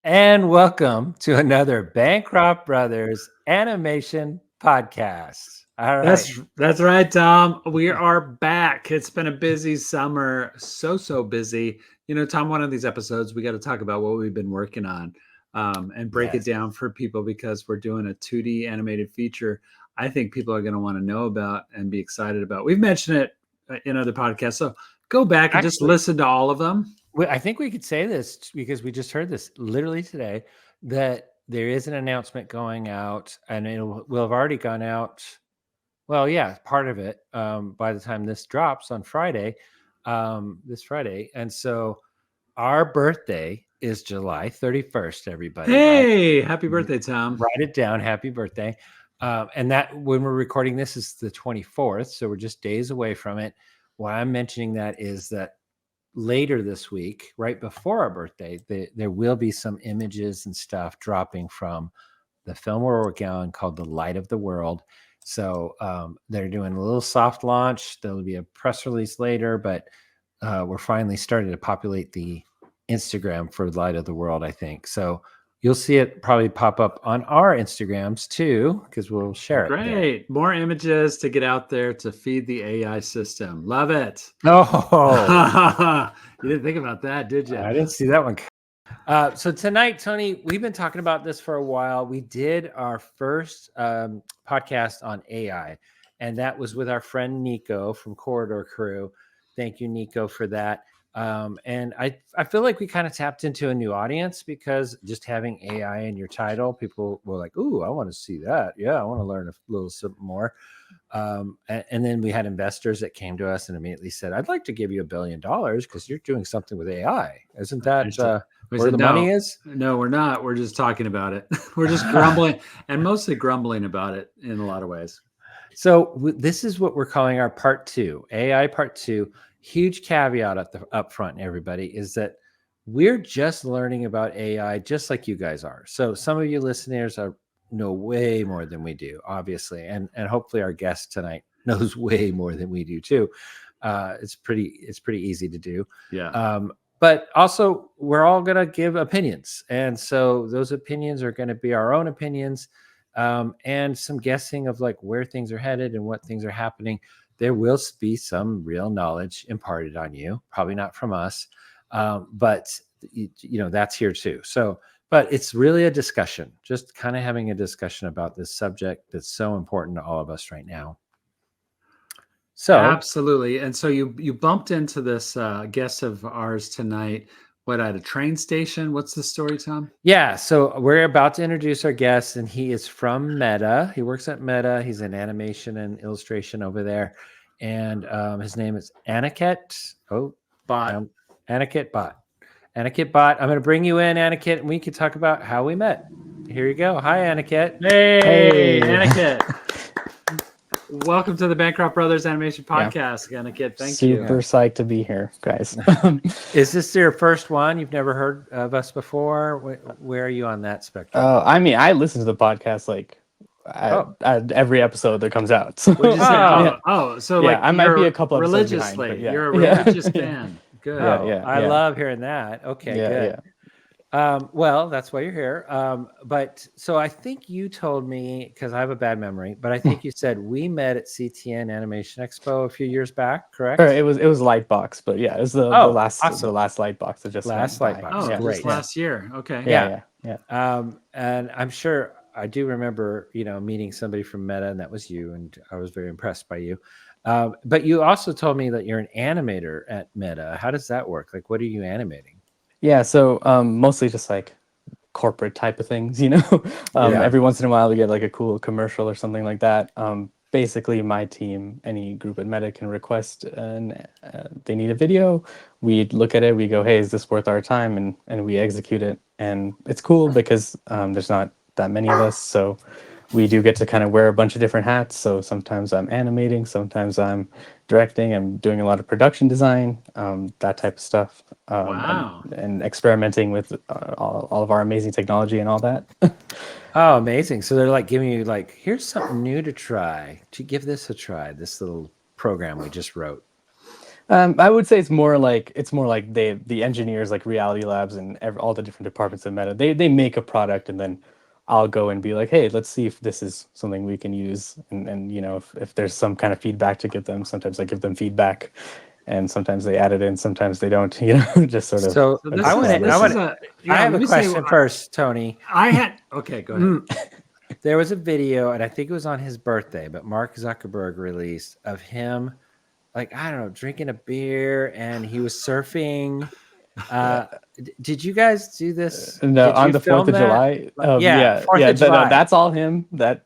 And welcome to another Bancroft Brothers animation podcast. All right. That's right, Tom. We are back. It's been a busy summer, so busy. Tom, one of these episodes we got to talk about what we've been working on, and break it Yes. down for people because we're doing a 2D animated feature. I think people are going to want to know about and be excited about. We've mentioned it in other podcasts, so go back and just Actually, listen to all of them. I think we could say this because we just heard this literally today that there is an announcement going out, and it will have already gone out. Well, yeah, part of it by the time this drops on Friday, this Friday. And so our birthday is July 31st, everybody, right? Hey, happy birthday, Tom. Write it down. Happy birthday. And that when we're recording this is the 24th. So we're just days away from it. Why I'm mentioning that is that later this week, right before our birthday, there will be some images and stuff dropping from the film we're working on called The Light of the World. So they're doing a little soft launch. There'll be a press release later, but we're finally starting to populate the Instagram for Light of the World, I think. So you'll see it probably pop up on our Instagrams too, because we'll share it. Great. More images to get out there to feed the AI system. Love it. Oh, You didn't think about that, did you? I didn't see that one. So tonight, Tony, we've been talking about this for a while. We did our first podcast on AI, and that was with our friend Nico from Corridor Crew. Thank you, Nico, for that. And I feel like we kind of tapped into a new audience because just having AI in your title, people were like, "Ooh, I want to see that. Yeah, I want to learn a little something more." And then we had investors that came to us and immediately said, "I'd like to give you $1 billion because you're doing something with AI. Isn't that where the money is?" No, we're not. We're just talking about it. We're just grumbling and mostly grumbling about it in a lot of ways. So this is what we're calling our part two, AI part two. Huge caveat at the up front, everybody, is that we're just learning about AI just like you guys are. So some of you listeners know way more than we do, obviously, and hopefully our guest tonight knows way more than we do too. It's pretty easy to do. Yeah. But also we're all going to give opinions, and so those opinions are going to be our own opinions, and some guessing of like where things are headed and what things are happening. There will be some real knowledge imparted on you, probably not from us, but that's here too. So, but it's really a discussion, just kind of having a discussion about this subject that's so important to all of us right now. So absolutely. And so you bumped into this guest of ours tonight. What, at a train station? What's the story, Tom? Yeah, so we're about to introduce our guest, and he is from Meta. He works at Meta. He's in animation and illustration over there, and his name is Aniket. Bhatt. Aniket Bhatt. Aniket Bhatt. I'm going to bring you in, Aniket, and we can talk about how we met. Here you go. Hi, Aniket. Hey. Aniket. Welcome to the Bancroft Brothers Animation Podcast, Aniket. Thank you. Super psyched to be here, guys. Is this your first one? You've never heard of us before? Where are you on that spectrum? I mean, I listen to the podcast like at every episode that comes out. So, so like I might be a couple episodes religiously. behind, yeah. You're a religious fan. Good. I love hearing that. Okay, good. Yeah. Well, that's why you're here. But so I think you told me, because I have a bad memory, but I think you said we met at CTN Animation Expo a few years back, correct? It was Lightbox, but yeah, it was the last Lightbox that just last Lightbox. Oh, yeah, just last year. Okay. Yeah. And I'm sure I do remember, meeting somebody from Meta, and that was you, and I was very impressed by you. But you also told me that you're an animator at Meta. How does that work? Like, what are you animating? Yeah, so mostly just like corporate type of things, Every once in a while we get like a cool commercial or something like that. Basically, my team, any group at Meta can request and they need a video. We look at it, we go, hey, is this worth our time? And we execute it. And it's cool because there's not that many of us, so we do get to kind of wear a bunch of different hats. So sometimes I'm animating, sometimes I'm directing, I'm doing a lot of production design, that type of stuff. Wow. And experimenting with all of our amazing technology and all that. Oh, amazing. So they're like giving you like, here's something new to try. To give this a try, this little program we just wrote. I would say it's more like the engineers, like Reality Labs and all the different departments of Meta. They make a product, and then I'll go and be like, hey, let's see if this is something we can use, and if there's some kind of feedback to give them. Sometimes I give them feedback, and sometimes they add it in, sometimes they don't. Just sort of. So So this I is want to. this I is want. a I have let a me say, question first, Tony. I had okay, go ahead. There was a video, and I think it was on his birthday, but Mark Zuckerberg released of him, like, I don't know, drinking a beer, and he was surfing. Did you guys do this? No, Did on you the 4th film of that? July. Yeah, 4th Yeah. of July. No, that's all him. That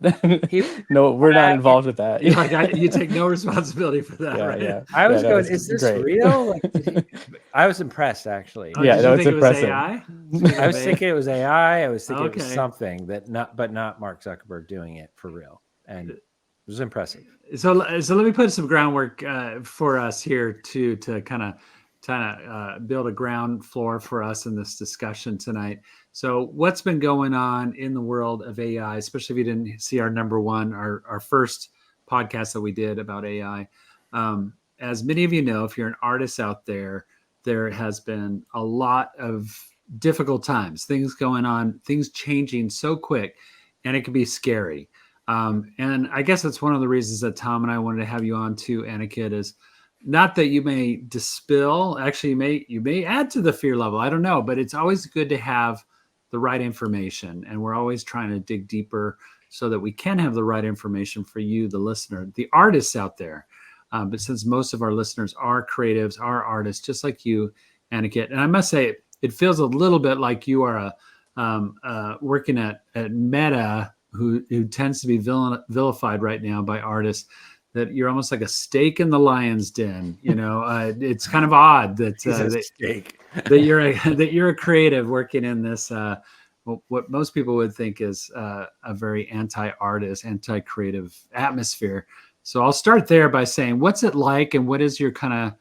He, no, we're not involved with that. You're like, you take no responsibility for that, Yeah, right? yeah. I was no, going, it's is this great. real? Like, I was impressed, actually. Oh, Yeah, did no, you it's think it was impressive. AI? I was thinking it was AI. I was thinking it was Okay. something but not Mark Zuckerberg doing it for real, and it was impressive. So let me put some groundwork for us here to kind of build a ground floor for us in this discussion tonight. So what's been going on in the world of AI, especially if you didn't see our number one, our first podcast that we did about AI. As many of you know, if you're an artist out there, there has been a lot of difficult times, things going on, things changing so quick, and it can be scary. And I guess that's one of the reasons that Tom and I wanted to have you on too, Aniket, is not that you may dispel, actually you may add to the fear level. I don't know, but it's always good to have the right information. And we're always trying to dig deeper so that we can have the right information for you, the listener, the artists out there. But since most of our listeners are creatives, are artists, just like you, Aniket, and I must say, it feels a little bit like you are working at Meta, who tends to be vilified right now by artists, that you're almost like a steak in the lion's den. It's kind of odd that that you're a creative working in this what most people would think is a very anti-artist, anti-creative atmosphere. So I'll start there by saying, what's it like, and what is your kind of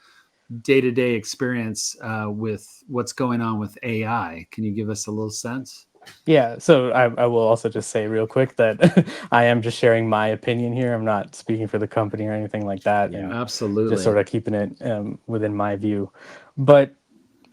day-to-day experience with what's going on with AI? Can you give us a little sense? Yeah, so I will also just say real quick that I am just sharing my opinion here. I'm not speaking for the company or anything like that. Yeah, and absolutely. Just sort of keeping it within my view. But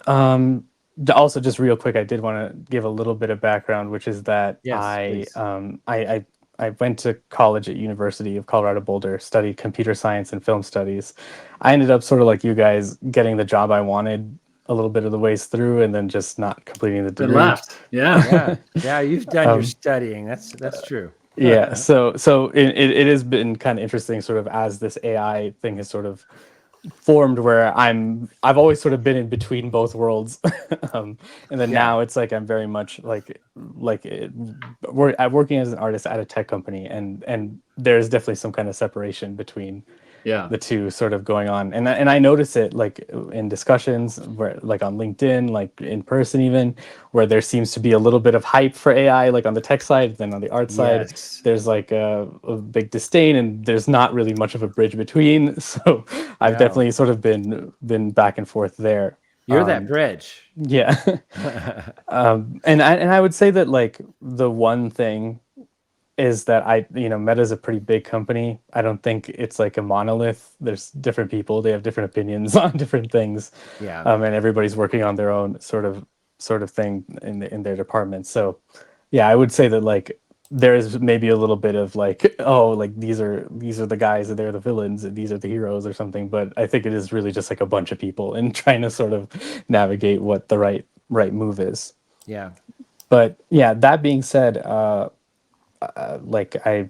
also just real quick, I did want to give a little bit of background, which is that Yes, I went to college at University of Colorado Boulder, studied computer science and film studies. I ended up sort of like you guys, getting the job I wanted a little bit of the ways through, and then just not completing the degree. Been left. Yeah. You've done your studying. That's true. Yeah. So it has been kind of interesting, sort of, as this AI thing has sort of formed, where I've always sort of been in between both worlds. And then now it's like I'm very much I'm working as an artist at a tech company, and there's definitely some kind of separation between the two sort of going on, and I notice it like in discussions, where like on LinkedIn, like in person even, where there seems to be a little bit of hype for AI, like on the tech side. Then on the art side, there's like a big disdain, and there's not really much of a bridge between. So I've definitely sort of been back and forth there. You're that bridge. Yeah. And I would say that, like, the one thing is that Meta is a pretty big company. I don't think it's like a monolith. There's different people. They have different opinions on different things. Yeah. And everybody's working on their own sort of thing in their department. So yeah, I would say that, like, there is maybe a little bit of like, oh, like these are the guys, and they're the villains, and these are the heroes or something. But I think it is really just like a bunch of people and trying to sort of navigate what the right move is. Yeah. But yeah, that being said, like I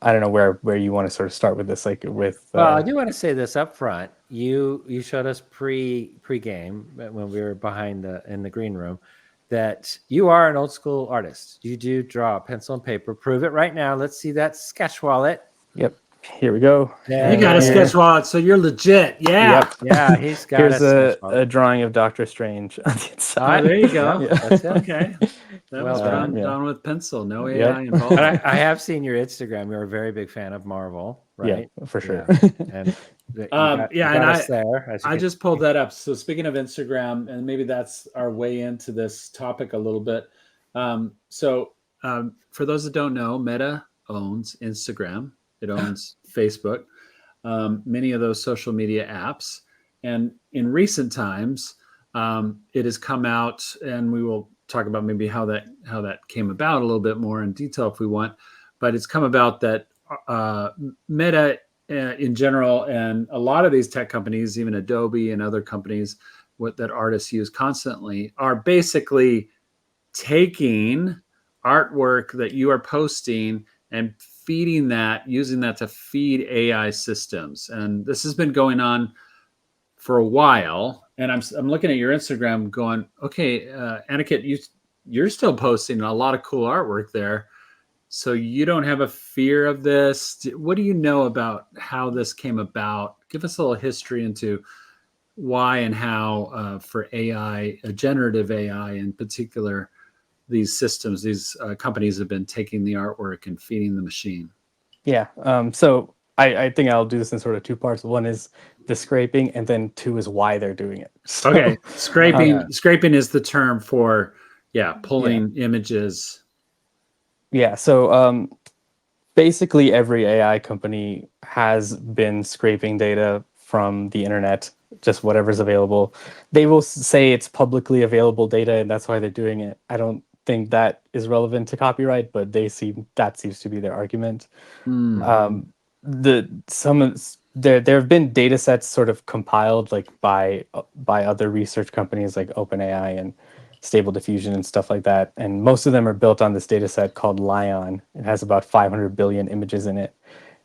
don't know where you want to sort of start with this, like with. Well, I do want to say this up front. You showed us pre-game when we were in the green room that you are an old school artist. You do draw pencil and paper. Prove it right now. Let's see that sketch wallet. Yep. Here we go. You got a sketch wallet, so you're legit. Yeah. Yep. Yeah, he's got Here's a drawing of Doctor Strange on the inside. Oh, there you go. Yeah. That's it. Okay. That was done with pencil. No AI involved. But I have seen your Instagram. You're a very big fan of Marvel, right? Yeah, for sure. And I just pulled that up. So speaking of Instagram, and maybe that's our way into this topic a little bit. For those that don't know, Meta owns Instagram. It owns Facebook, many of those social media apps. And in recent times, it has come out, and we will talk about maybe how that came about a little bit more in detail if we want. But it's come about that Meta in general, and a lot of these tech companies, even Adobe and other companies that artists use constantly, are basically taking artwork that you are posting and feeding that, using that to feed AI systems. And this has been going on for a while. And I'm looking at your Instagram going, okay, Aniket, you're still posting a lot of cool artwork there. So you don't have a fear of this. What do you know about how this came about? Give us a little history into why and how for AI, generative AI in particular, these systems, these companies have been taking the artwork and feeding the machine. Yeah. So I think I'll do this in sort of two parts. One is the scraping, and then two is why they're doing it. So, Okay, scraping is the term for pulling images. Yeah. So basically, every AI company has been scraping data from the internet, just whatever's available. They will say it's publicly available data, and that's why they're doing it. I don't think that is relevant to copyright, but that seems to be their argument. There have been data sets sort of compiled like by other research companies like OpenAI and Stable Diffusion and stuff like that, and most of them are built on this data set called Lion. It has about 500 billion images in it,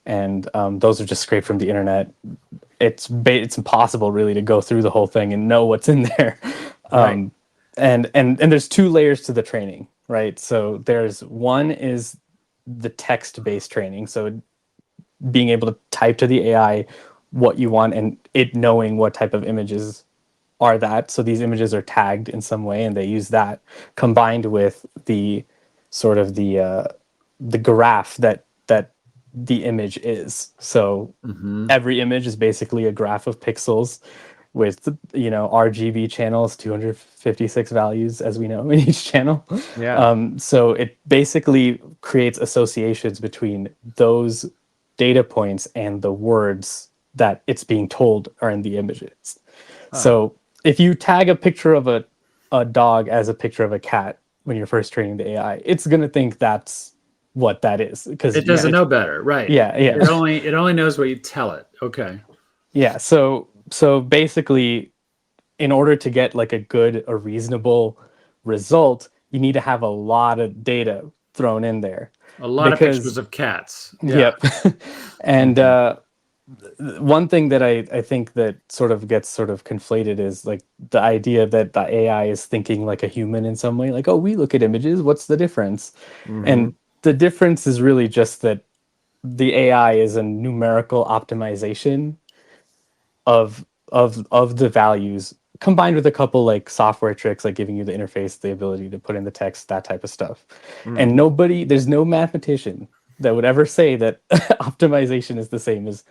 and those are just scraped from the internet. It's impossible really to go through the whole thing and know what's in there. Right. And there's two layers to the training, right? So there's one is the text-based training, so being able to type to the AI what you want and it knowing what type of images are that. So these images are tagged in some way, and they use that combined with the sort of the graph that the image is. So every image is basically a graph of pixels with RGB channels, 256 values, as we know, in each channel. So it basically creates associations between those data points and the words that it's being told are in the images. So if you tag a picture of a dog as a picture of a cat when you're first training the AI, it's going to think that's what that is, because it doesn't know better, right? Yeah. It only knows what you tell it. Okay. Yeah. So basically, in order to get like a reasonable result, you need to have a lot of data thrown in there. A lot of pictures of cats. Yeah. Yep. And one thing that I think that gets conflated is like the idea that the AI is thinking like a human in some way, like, oh, we look at images, what's the difference? And the difference is really just that the AI is a numerical optimization of the values combined with a couple like software tricks, like giving you the interface, the ability to put in the text, that type of stuff. And there's no mathematician that would ever say that optimization is the same as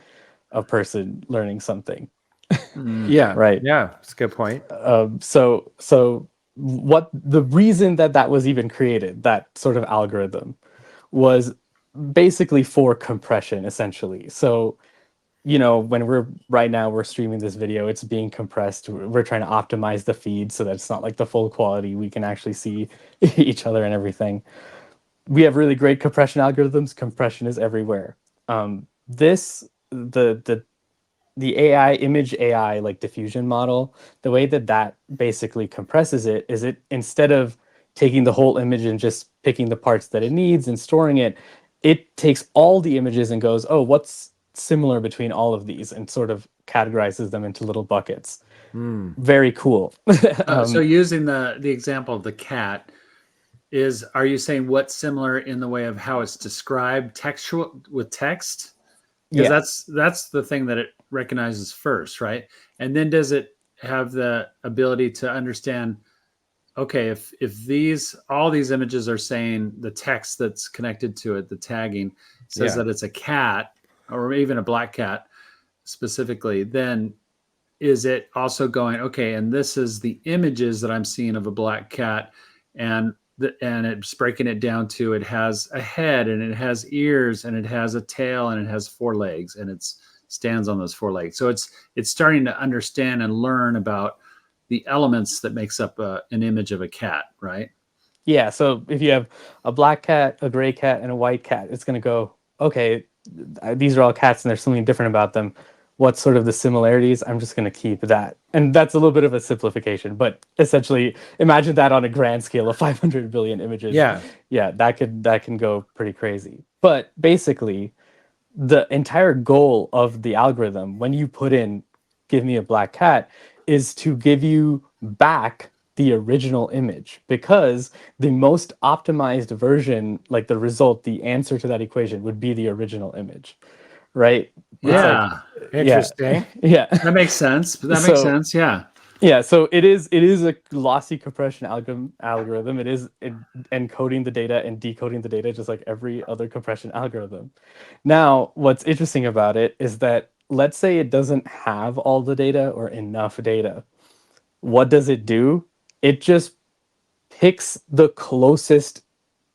a person learning something. Right. Yeah, that's a good point. So what the reason that was even created, that sort of algorithm, was basically for compression, essentially. So when we're streaming this video, it's being compressed. We're trying to optimize the feed so that it's not like the full quality. We can actually see each other and everything. We have really great compression algorithms. Compression is everywhere. The image AI like diffusion model, the way that basically compresses it is it, instead of taking the whole image and just picking the parts that it needs and storing it, it takes all the images and goes, oh, what's similar between all of these, and sort of categorizes them into little buckets. Very cool. So using the example of the cat, are you saying what's similar in the way of how it's described textual with text? Because that's the thing that it recognizes first, right? And then does it have the ability to understand, okay, if all these images are saying the text that's connected to it, the tagging says that it's a cat or even a black cat specifically, then is it also going, okay, and this is the images that I'm seeing of a black cat, and it's breaking it down to, it has a head and it has ears and it has a tail and it has four legs and it's stands on those 4 legs. So it's starting to understand and learn about the elements that makes up an image of a cat, right? Yeah, so if you have a black cat, a gray cat, and a white cat, it's going to go, okay, these are all cats and there's something different about them. What's sort of the similarities? I'm just going to keep that. And that's a little bit of a simplification, but essentially imagine that on a grand scale of 500 billion images. Yeah. Yeah, that can go pretty crazy. But basically, the entire goal of the algorithm, when you put in give me a black cat, is to give you back the original image, because the most optimized version, like the result, the answer to that equation would be the original image, right? It's like, Yeah, Interesting. yeah. that makes sense. That makes So- sense. Yeah. Yeah, so it is a lossy compression algorithm. It is encoding the data and decoding the data just like every other compression algorithm. Now, what's interesting about it is that, let's say it doesn't have all the data or enough data. What does it do? It just picks the closest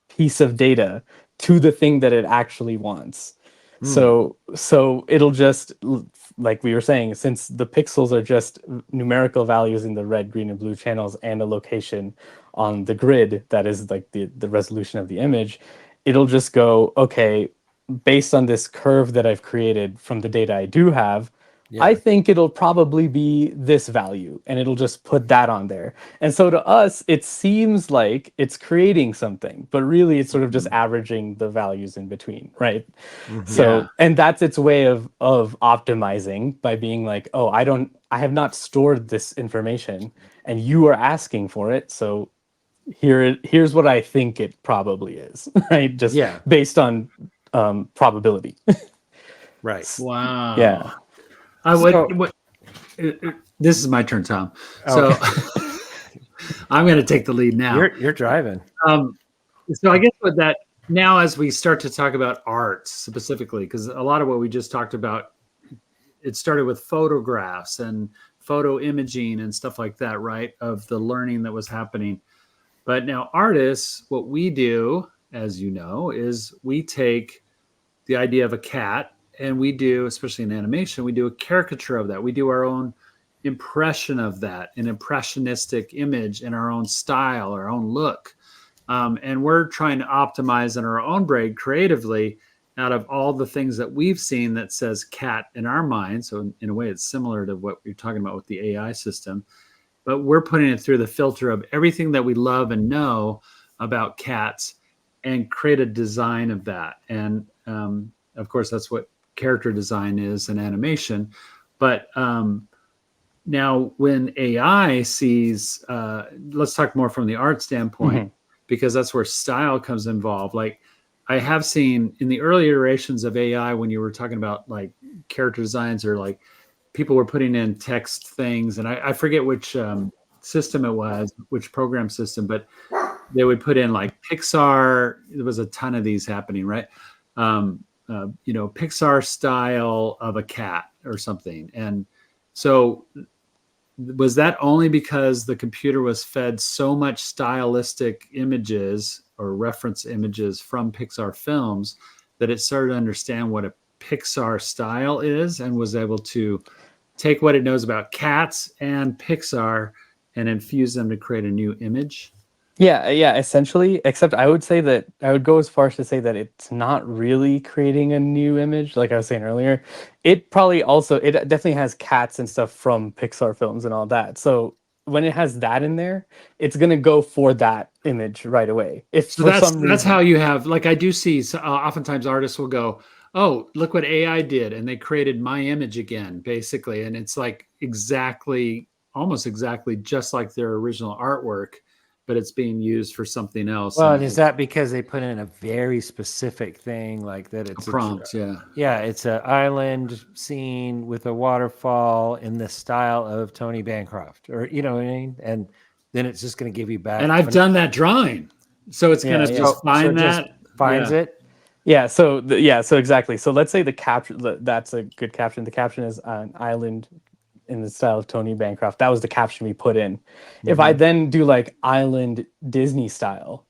piece of data to the thing that it actually wants. So it'll just, like we were saying, since the pixels are just numerical values in the red, green, and blue channels and a location on the grid that is like the resolution of the image, it'll just go, okay, based on this curve that I've created from the data I do have, Yeah. I think it'll probably be this value, and it'll just put that on there. And so to us, it seems like it's creating something, but really it's sort of just averaging the values in between, right? So, and that's its way of optimizing, by being like, oh, I have not stored this information, and you are asking for it, so here's what I think it probably is, right? Just Yeah. based on probability. Right. Wow. Yeah. This is my turn, Tom. Okay. So I'm going to take the lead now. You're driving. So I guess with that, now as we start to talk about art specifically, because a lot of what we just talked about, it started with photographs and photo imaging and stuff like that, right? Of the learning that was happening. But now artists, what we do, as you know, is we take the idea of a cat, and we do, especially in animation, we do a caricature of that. We do our own impression of that, an impressionistic image in our own style, our own look. And we're trying to optimize in our own brain creatively out of all the things that we've seen that says cat in our mind. So in a way, it's similar to what you're talking about with the AI system, but we're putting it through the filter of everything that we love and know about cats and create a design of that. And of course, that's what character design is in animation. But now when AI sees, let's talk more from the art standpoint, because that's where style comes involved. Like I have seen in the early iterations of AI, when you were talking about like character designs, or like people were putting in text things, and I forget which system it was, which program system, but they would put in like Pixar. There was a ton of these happening, right? Pixar style of a cat or something. And so was that only because the computer was fed so much stylistic images or reference images from Pixar films that it started to understand what a Pixar style is, and was able to take what it knows about cats and Pixar and infuse them to create a new image? Yeah, essentially. Except I would say that I would go as far as to say that it's not really creating a new image, like I was saying earlier. It definitely has cats and stuff from Pixar films and all that. So when it has that in there, it's gonna go for that image right away. If So for some reason, that's how you have, like, I do see oftentimes artists will go, oh, look what AI did, and they created my image again, basically, and it's like almost exactly just like their original artwork, but it's being used for something else. Well, and is that because they put in a very specific thing, like that it's a prompt? Yeah. yeah, it's an island scene with a waterfall in the style of Tony Bancroft, or you know what I mean? And then it's just going to give you back. And I've done that drawing, so it's going to just find just that. finds it. Yeah, so exactly. So let's say the caption, that's a good caption. The caption is an island in the style of Tony Bancroft. That was the caption we put in. If I then do like island Disney style,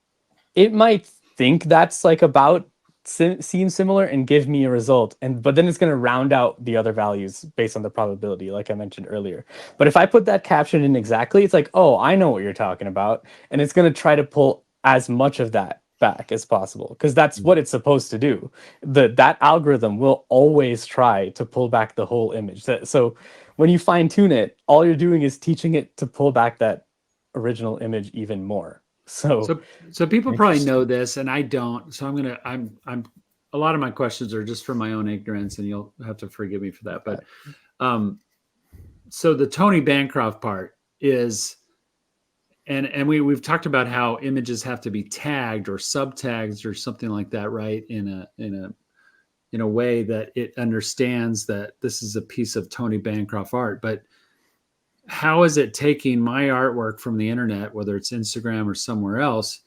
it might think that's like about seem similar and give me a result, but then it's going to round out the other values based on the probability, like I mentioned earlier. But if I put that caption in exactly, it's like, oh, I know what you're talking about, and it's going to try to pull as much of that back as possible, because that's what it's supposed to do. That algorithm will always try to pull back the whole image. So when you fine tune it, all you're doing is teaching it to pull back that original image even more. So people probably know this, and I don't. So I'm a lot of my questions are just from my own ignorance, and you'll have to forgive me for that. But so the Tony Bancroft part is, and we've talked about how images have to be tagged or subtagged or something like that, right? In a way that it understands that this is a piece of Tony Bancroft art. But how is it taking my artwork from the internet, whether it's Instagram or somewhere else,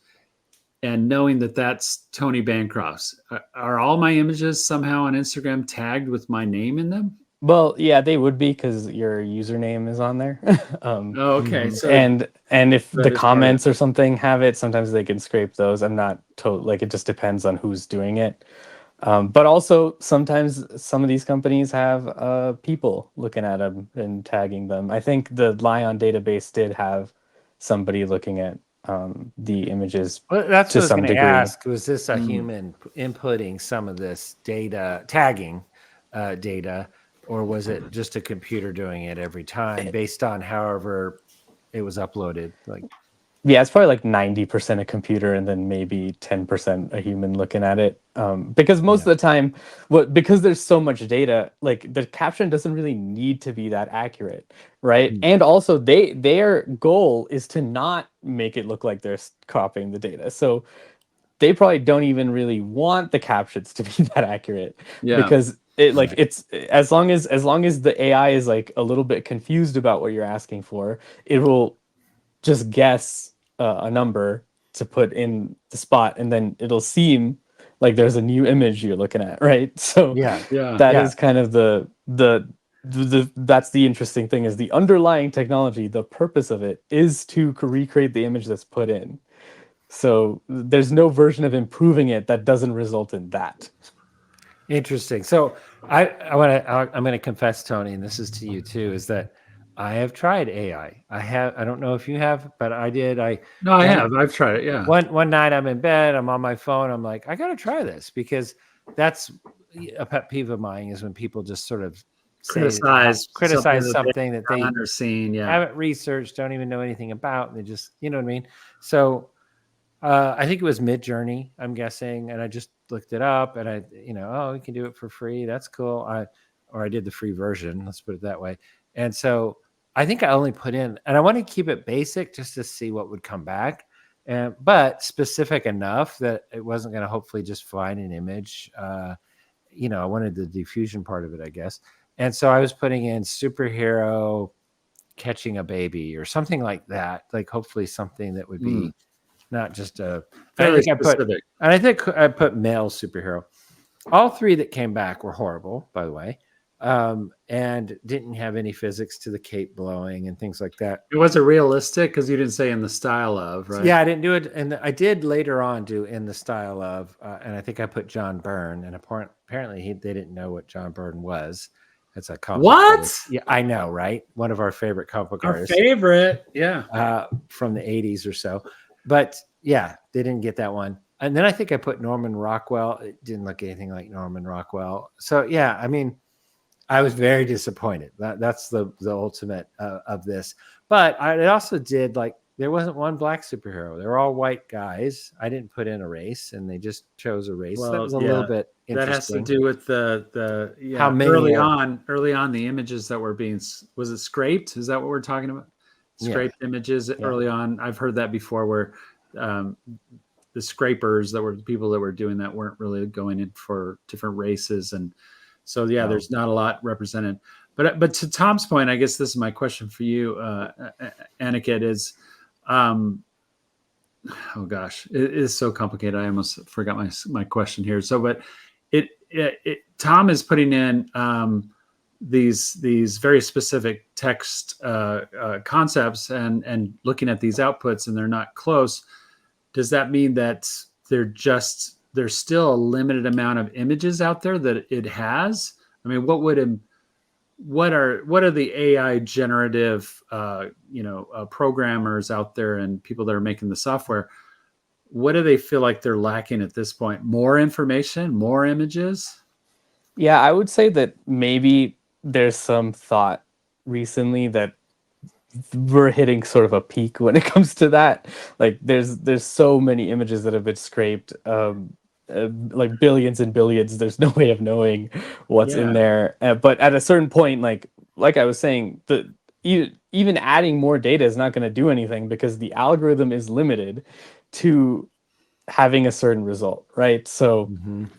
and knowing that that's Tony Bancroft's? Are all my images somehow on Instagram tagged with my name in them? Well, yeah, they would be, because your username is on there. Okay. So and if the is comments or something have it, sometimes they can scrape those. I'm not like, it just depends on who's doing it. But also sometimes some of these companies have people looking at them and tagging them. I think the Lion database did have somebody looking at the images Well, that's to what I was some going to degree. ask. Was this a human inputting some of this data, tagging data, or was it just a computer doing it every time based on however it was uploaded? Like, Yeah, it's probably like 90% a computer and then maybe 10% a human looking at it. Because most of the time, because there's so much data, like the caption doesn't really need to be that accurate, right? And also their goal is to not make it look like they're copying the data. So they probably don't even really want the captions to be that accurate, because it's as long as the AI is like a little bit confused about what you're asking for, it will just guess a number to put in the spot, and then it'll seem like there's a new image you're looking at, right? So that is kind of the that's the interesting thing, is the underlying technology, the purpose of it is to recreate the image that's put in. So there's no version of improving it that doesn't result in that. Interesting. So I'm going to confess, Tony, and this is to you too, is that I have tried AI. I don't know if you have, but I did. I have. I've tried it. Yeah. One night I'm in bed, I'm on my phone. I'm like, I got to try this, because that's a pet peeve of mine, is when people just sort of criticize something that they haven't researched, don't even know anything about. And they just, you know what I mean? So I think it was Mid-Journey, I'm guessing, and I just looked it up, and we can do it for free. That's cool. I did the free version. Let's put it that way. And so I think I only put in, and I want to keep it basic just to see what would come back, but specific enough that it wasn't going to hopefully just find an image. I wanted the diffusion part of it, I guess. And so I was putting in superhero catching a baby or something like that, like hopefully something that would be not just a very specific. I think I put male superhero. All three that came back were horrible, by the way, and didn't have any physics to the cape blowing and things like that. It wasn't realistic, because you didn't say in the style of, right? Yeah, I didn't do it, and I did later on do in the style of, and I think I put John Byrne, and apparently they didn't know what John Byrne was. That's a comic what? Artist. Yeah, I know, right? One of our favorite comic book artists. Favorite, yeah, from the 80s or so. But yeah, they didn't get that one. And then I think I put Norman Rockwell. It didn't look anything like Norman Rockwell. So yeah, I mean, I was very disappointed. That's the ultimate of this. But I also did, like, there wasn't one black superhero. They're all white guys. I didn't put in a race, and they just chose a race. That was a little bit interesting. That has to do with the how many early on the images that were being, was it scraped? Is that what we're talking about? Scraped images early on. I've heard that before, where the scrapers that were the people that were doing that weren't really going in for different races, and so there's not a lot represented. But to Tom's point, I guess this is my question for you, Aniket, is oh gosh, it is so complicated. I almost forgot my question here. So, but Tom is putting in these very specific text concepts and looking at these outputs, and they're not close. Does that mean that they're just there's still a limited amount of images out there that it has? I mean, what are the AI generative programmers out there and people that are making the software? What do they feel like they're lacking at this point? More information, more images? Yeah, I would say that maybe there's some thought recently that we're hitting sort of a peak when it comes to that. Like there's so many images that have been scraped, like billions and billions. There's no way of knowing what's in Yeah. there. But at a certain point, like I was saying, even adding more data is not going to do anything because the algorithm is limited to having a certain result, right? So Mhm.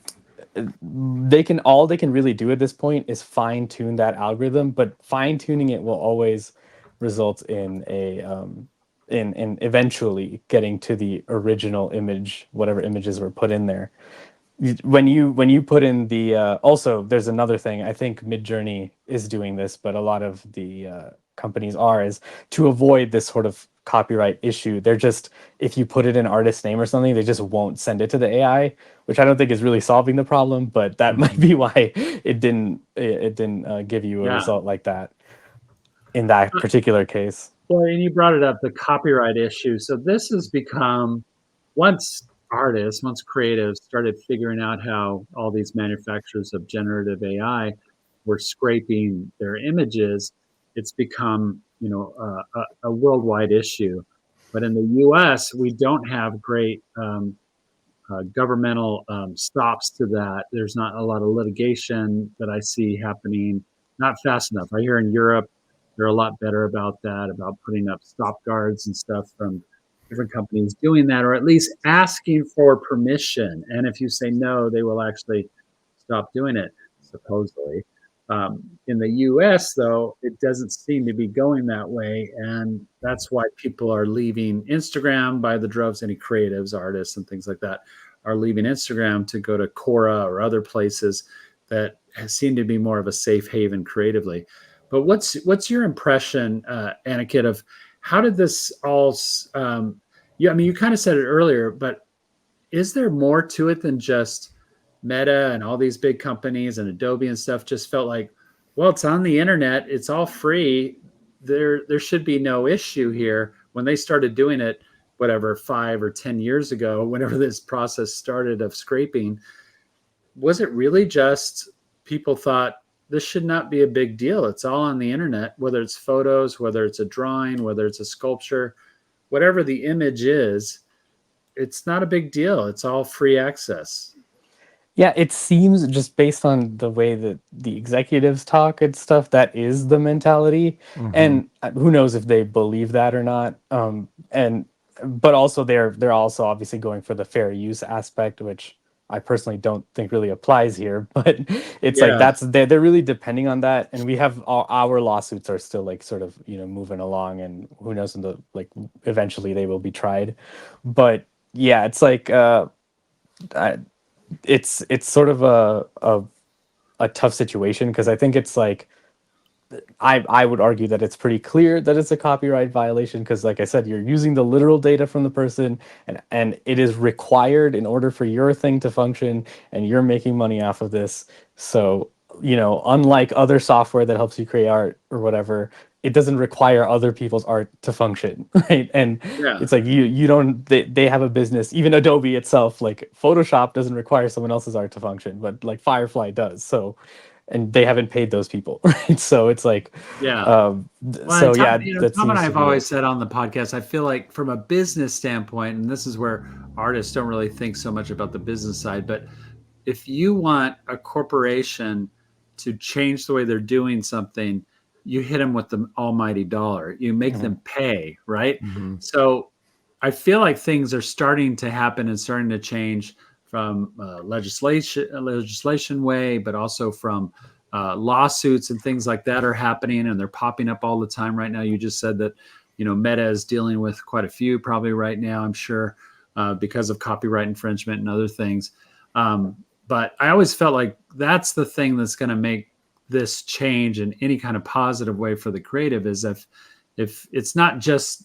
all they can really do at this point is fine tune that algorithm, but fine tuning it will always result in in eventually getting to the original image, whatever images were put in there. When you put in the also there's another thing. I think Midjourney is doing this, but a lot of the companies is to avoid this sort of copyright issue. They're just, if you put it in artist name or something, they just won't send it to the AI, which I don't think is really solving the problem, but that might be why it didn't give you a Yeah. result like that in that particular case. Well, and you brought it up, the copyright issue. So this has become, once once creatives started figuring out how all these manufacturers of generative AI were scraping their images, it's become, a worldwide issue. But in the U.S., we don't have great governmental stops to that. There's not a lot of litigation that I see happening, not fast enough. I hear in Europe they're a lot better about that, about putting up stop guards and stuff from different companies doing that, or at least asking for permission. And if you say no, they will actually stop doing it, supposedly. In the US, though, it doesn't seem to be going that way. And that's why people are leaving Instagram by the droves. Any creatives, artists, and things like that are leaving Instagram to go to Quora or other places that seem to be more of a safe haven creatively. But what's your impression, Aniket, of how did this all? I mean, you kind of said it earlier, but is there more to it than just Meta and all these big companies and Adobe and stuff just felt like, well, it's on the internet, it's all free. There should be no issue here. When they started doing it, whatever, 5 or 10 years ago, whenever this process started of scraping, was it really just people thought this should not be a big deal? It's all on the internet, whether it's photos, whether it's a drawing, whether it's a sculpture, whatever the image is, it's not a big deal. It's all free access. Yeah, it seems, just based on the way that the executives talk and stuff, that is the mentality. Mhm. And who knows if they believe that or not. And but also they're also obviously going for the fair use aspect, which I personally don't think really applies here. But it's like Yeah. they're really depending on that. And we have our lawsuits are still like sort of, moving along, and who knows, in the like eventually they will be tried. But yeah, it's like I, it's sort of a tough situation, because I think it's like, I would argue that it's pretty clear that it's a copyright violation, because like I said, you're using the literal data from the person, and it is required in order for your thing to function, and you're making money off of this. So, unlike other software that helps you create art or whatever, it doesn't require other people's art to function, right? And Yeah. it's like you don't, they have a business. Even Adobe itself, like Photoshop doesn't require someone else's art to function, but like Firefly does. So, and they haven't paid those people, right? So it's like, Yeah. Well, and so Tom, yeah, that Tom and I seems to have be always it. said on the podcast, I feel like from a business standpoint, and this is where artists don't really think so much about the business side, but if you want a corporation to change the way they're doing something, you hit them with the almighty dollar. You make Mhm. them pay, right? Mhm. So I feel like things are starting to happen and starting to change from legislation way, but also from lawsuits and things like that are happening, and they're popping up all the time right now. You just said that Meta is dealing with quite a few probably right now, I'm sure, because of copyright infringement and other things. But I always felt like that's the thing that's going to make this change in any kind of positive way for the creative, is if it's not just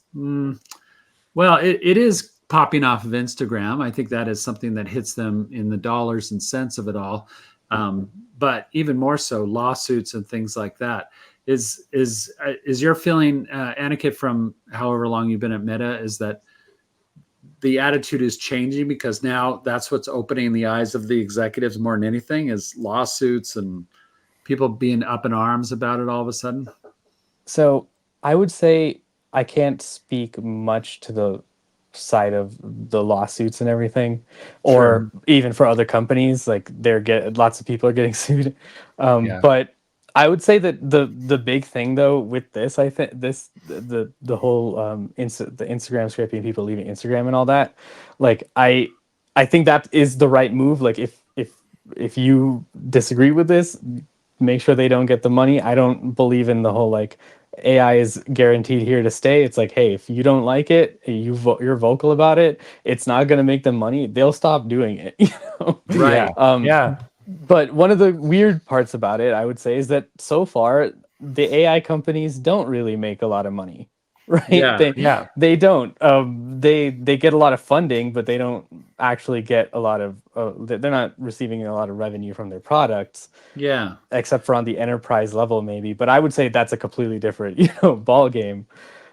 well, it is popping off of Instagram. I think that is something that hits them in the dollars and cents of it all. But even more so, lawsuits and things like that. Is your feeling, Aniket, from however long you've been at Meta, is that the attitude is changing because now that's what's opening the eyes of the executives more than anything, is lawsuits and people being up in arms about it all of a sudden? So I would say I can't speak much to the side of the lawsuits and everything, or even for other companies. Like lots of people are getting sued. Yeah. But I would say that the big thing though with this, I think the whole the Instagram scraping, people leaving Instagram and all that, like I think that is the right move. Like if you disagree with this, make sure they don't get the money. I don't believe in the whole like AI is guaranteed here to stay. It's like, hey, if you don't like it, you're vocal about it, it's not going to make them money. They'll stop doing it. You know? Right. Yeah. But one of the weird parts about it, I would say, is that so far the AI companies don't really make a lot of money, right? Yeah. Yeah. They don't. They get a lot of funding, but they don't actually get a lot of. They're not receiving a lot of revenue from their products, Yeah. except for on the enterprise level, maybe. But I would say that's a completely different, ball game.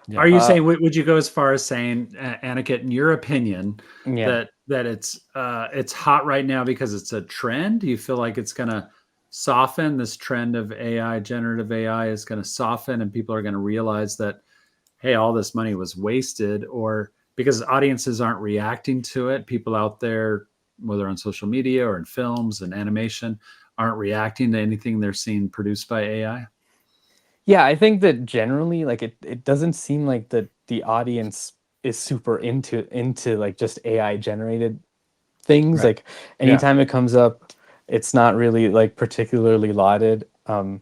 Yeah. Are you saying, would you go as far as saying, Aniket, in your opinion, Yeah. that it's hot right now because it's a trend? Do you feel like it's going to soften? This trend of AI, generative AI, is going to soften, and people are going to realize that, hey, all this money was wasted? Or because audiences aren't reacting to it, people out there, whether on social media or in films and animation, aren't reacting to anything they're seeing produced by AI? Yeah, I think that generally, like it doesn't seem like the audience is super into like just AI generated things. Right. Like Yeah. anytime it comes up, it's not really like particularly lauded. Oh,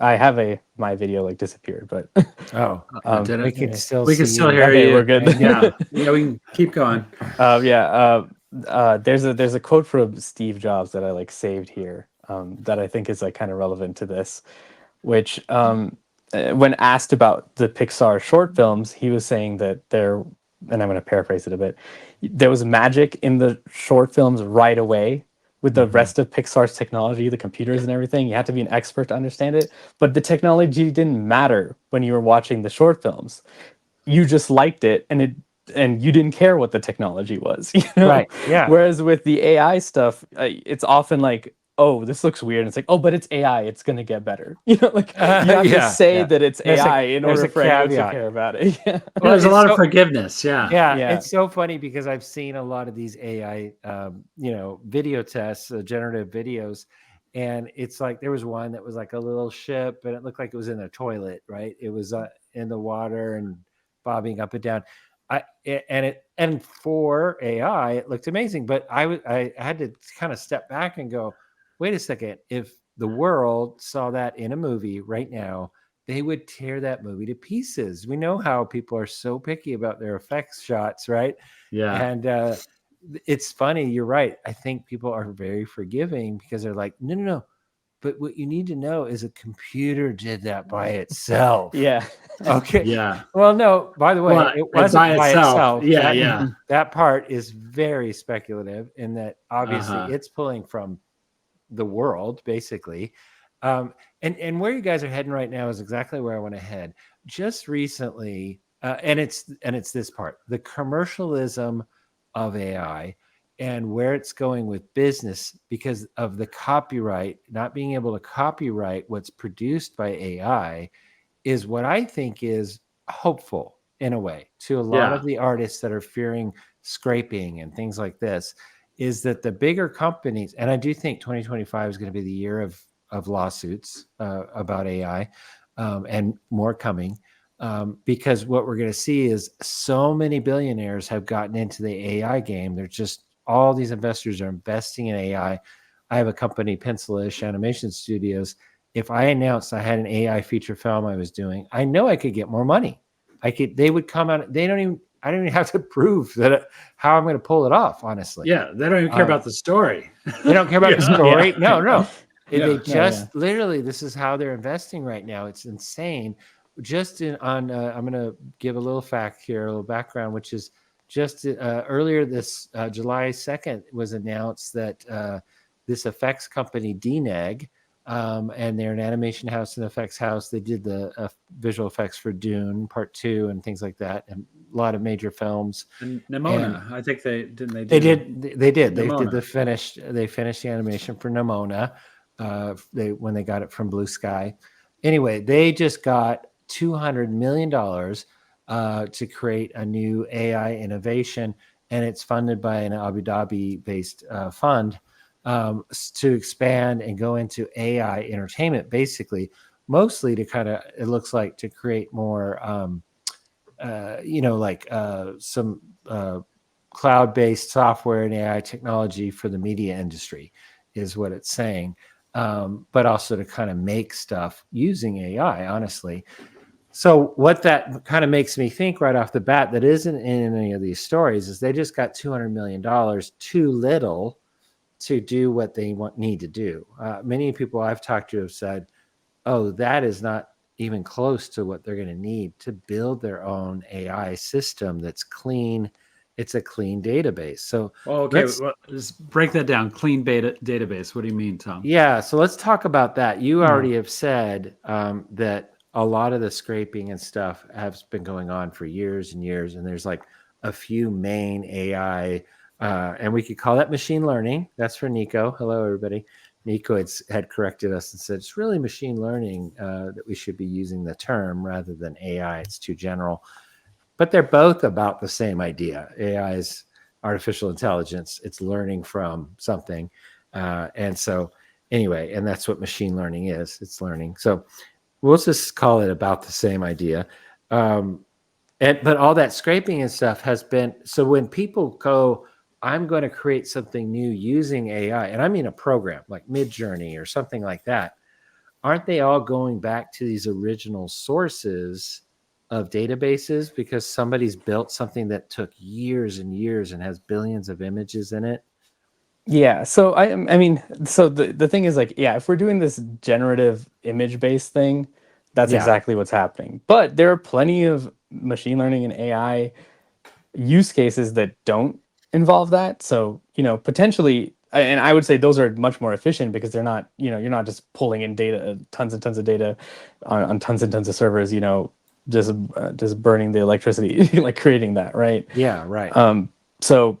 I have my video like disappeared, but Oh, Did we it? can still We can see still you. hear okay, you. we're good. Yeah. Yeah, we can keep going. Yeah. There's a quote from Steve Jobs that I like saved here, that I think is like kind of relevant to this, which when asked about the Pixar short films, he was saying that and I'm going to paraphrase it a bit, there was magic in the short films right away. With the rest of Pixar's technology, the computers and everything, you had to be an expert to understand it. But the technology didn't matter when you were watching the short films. You just liked it, and you didn't care what the technology was. Right. Yeah. Whereas with the AI stuff, it's often like, oh, this looks weird, and it's like, oh, but it's AI, it's gonna get better. Like you have to Yeah. say Yeah. that it's There's AI in there's order a for anyone to caveat. care about it. Yeah. Well, there's a it's lot of so- forgiveness. Yeah. Yeah, Yeah. it's so funny because I've seen a lot of these AI, video tests, generative videos, and it's like there was one that was like a little ship, and it looked like it was in a toilet, right? It was in the water and bobbing up and down. And for AI, it looked amazing, but I had to kind of step back and go, wait a second, if the world saw that in a movie right now, they would tear that movie to pieces. We know how people are so picky about their effects shots, right? Yeah. And it's funny. You're right. I think people are very forgiving because they're like, no, no, no. But what you need to know is a computer did that by itself. Yeah. Okay. Yeah. Well, no, by the way, Well, it wasn't by itself. Yeah. Yeah. That part is very speculative in that obviously Uh-huh. it's pulling from the world, basically. And where you guys are heading right now is exactly where I want to head. Just recently, and it's this part, the commercialism of AI and where it's going with business because of the copyright, not being able to copyright what's produced by AI is what I think is hopeful in a way to a lot Yeah. of the artists that are fearing scraping and things like this is that the bigger companies, and I do think 2025 is going to be the year of lawsuits about AI, and more coming, because what we're going to see is so many billionaires have gotten into the AI game. They're just all these investors are investing in AI. I have a company, Pencilish Animation Studios. If I announced I had an AI feature film I was doing, I know I could get more money. They would come out. I don't even have to prove that how I'm going to pull it off. Honestly, Yeah. They don't even care about the story. they don't care about the story. Yeah. No, no. Yeah. They No, just literally, this is how they're investing right now. It's insane. I'm going to give a little fact here, a little background, which is just earlier this July 2nd was announced that this effects company DNEG, and they're an animation house and effects house. They did the visual effects for Dune Part 2 and things like that, and a lot of major films. And Nimona, I think they did. They did. They did Nimona. the finished. They finished the animation for Nimona. When they got it from Blue Sky. Anyway, they just got $200 million to create a new AI innovation, and it's funded by an Abu Dhabi-based fund to expand and go into AI entertainment, basically, mostly to kind of, it looks like, to create more, some cloud-based software and AI technology for the media industry, is what it's saying. But also to kind of make stuff using AI, honestly. So what that kind of makes me think right off the bat, that isn't in any of these stories, is they just got $200 million too little to do what they need to do. Many people I've talked to have said, oh, that is not even close to what they're going to need to build their own AI system that's clean. It's a clean database. So, okay, well, just break that down. Clean database. What do you mean, Tom? Yeah, so let's talk about that. You already have said that a lot of the scraping and stuff has been going on for years and years, and there's like a few main AI, and we could call that machine learning. That's for Nico. Hello, everybody. Nico had corrected us and said it's really machine learning that we should be using the term rather than AI. It's too general. But they're both about the same idea. AI is artificial intelligence. It's learning from something. And so anyway, and that's what machine learning is. It's learning. So we'll just call it about the same idea. But all that scraping and stuff has been, so when people go, I'm going to create something new using AI, and I mean a program like Midjourney or something like that, aren't they all going back to these original sources of databases because somebody's built something that took years and years and has billions of images in it? Yeah, so I mean, so the thing is, like, yeah, if we're doing this generative image-based thing, that's exactly what's happening. But there are plenty of machine learning and AI use cases that don't involve that. So, potentially, and I would say those are much more efficient because they're not, you're not just pulling in data, tons and tons of data on tons and tons of servers, just burning the electricity, like creating that, right? Yeah, right. So,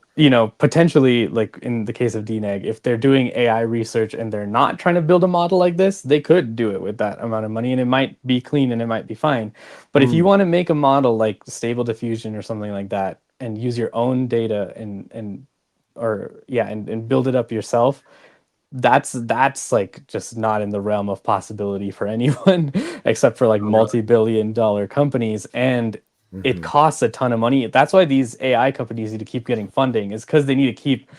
potentially, like in the case of DNEG, if they're doing AI research and they're not trying to build a model like this, they could do it with that amount of money and it might be clean and it might be fine. But if you want to make a model like Stable Diffusion or something like that and use your own data and build it up yourself, that's like just not in the realm of possibility for anyone except for like multi-billion-dollar companies, and it costs a ton of money. That's why these AI companies need to keep getting funding, is because they need to keep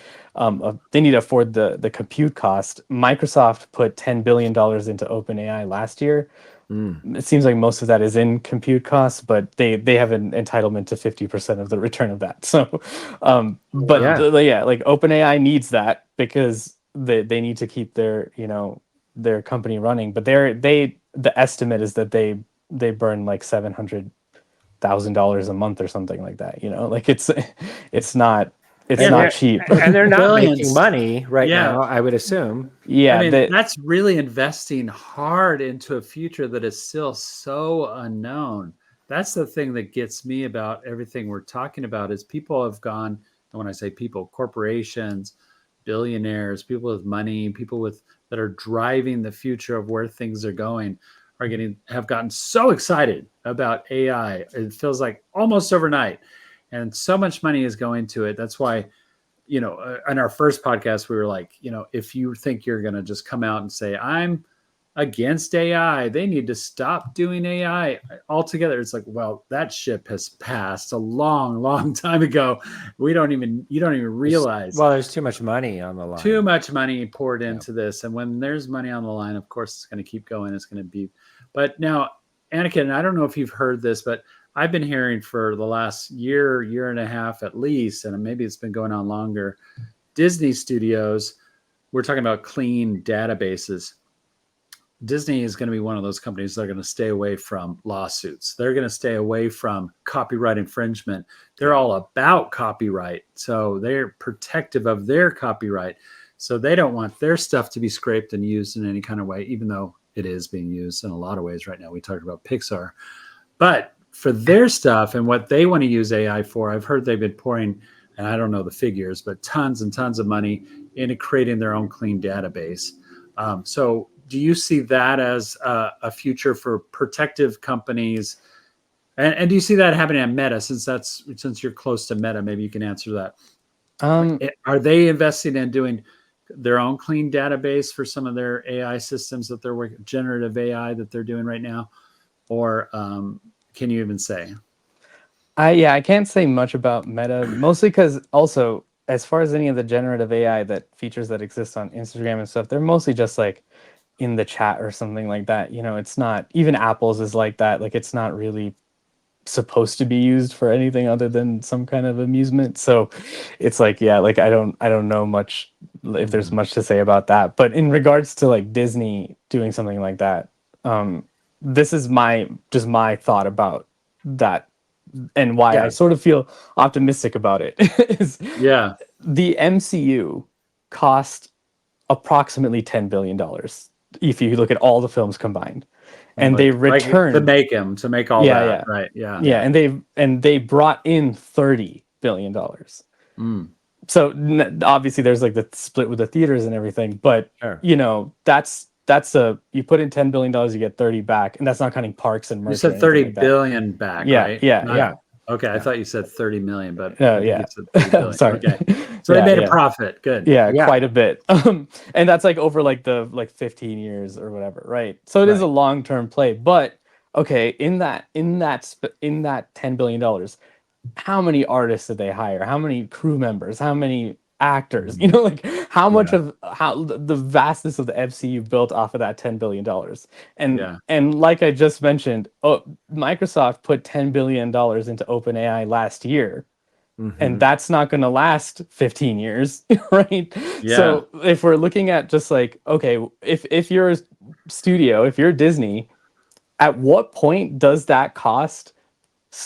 they need to afford the compute cost. Microsoft put $10 billion into OpenAI last year. It seems like most of that is in compute costs, but they have an entitlement to 50% of the return of that. So like OpenAI needs that because they need to keep their their company running. But the estimate is that they burn like $700,000 a month or something like that. Like it's not cheap, and they're not Billions. making money now, I would assume. Yeah, I mean, that's really investing hard into a future that is still so unknown. That's the thing that gets me about everything we're talking about, is people have gone, and when I say people, corporations, billionaires, people with money, people that are driving the future of where things are going, have gotten so excited about AI. It feels like almost overnight, and so much money is going to it. That's why, in our first podcast, we were like, if you think you're going to just come out and say, I'm against AI, they need to stop doing AI altogether. It's like, well, that ship has passed a long, long time ago. You don't even realize. Well, there's too much money on the line. Too much money poured into this. And when there's money on the line, of course, it's going to keep going. It's going to be. But now, Aniket, and I don't know if you've heard this, but I've been hearing for the last year and a half at least, and maybe it's been going on longer, Disney Studios, we're talking about clean databases. Disney is going to be one of those companies that are going to stay away from lawsuits. They're going to stay away from copyright infringement. They're all about copyright. So they're protective of their copyright. So they don't want their stuff to be scraped and used in any kind of way, even though it is being used in a lot of ways right now. We talked about Pixar. But for their stuff and what they want to use AI for, I've heard they've been pouring, and I don't know the figures, but tons and tons of money into creating their own clean database. So do you see that as a future for protective companies? And do you see that happening at Meta? Since you're close to Meta, maybe you can answer that. Are they investing in doing their own clean database for some of their AI systems that they're working, generative AI that they're doing right now? Or can you even say? I can't say much about Meta, mostly because also, as far as any of the generative AI features that exist on Instagram and stuff, they're mostly just like in the chat or something like that. It's not, even Apple's is like that. Like, it's not really supposed to be used for anything other than some kind of amusement. So it's like, like I don't know much, if there's much to say about that. But in regards to like Disney doing something like that, this is my thought about that, and why I sort of feel optimistic about it. Is the MCU cost approximately $10 billion if you look at all the films combined, and they returned to make all that, right? and they brought in $30 billion. So obviously there's like the split with the theaters and everything, but that's you put in $10 billion, you get 30 back, and that's not counting parks and merch. You said 30 billion back, right? Yeah. Okay, I thought you said 30 million, but you said 30 billion. Sorry. Okay. So they made a profit. Good. Quite a bit. And that's like over like the 15 years or whatever, right? So it is a long-term play. But okay, in that $10 billion, how many artists did they hire? How many crew members? How many actors? Like how much of the vastness of the MCU built off of that $10 billion. And like I just mentioned, Microsoft put $10 billion into OpenAI last year. And that's not going to last 15 years, right? So if we're looking at just like, okay, if you're a studio, if you're Disney, at what point does that cost?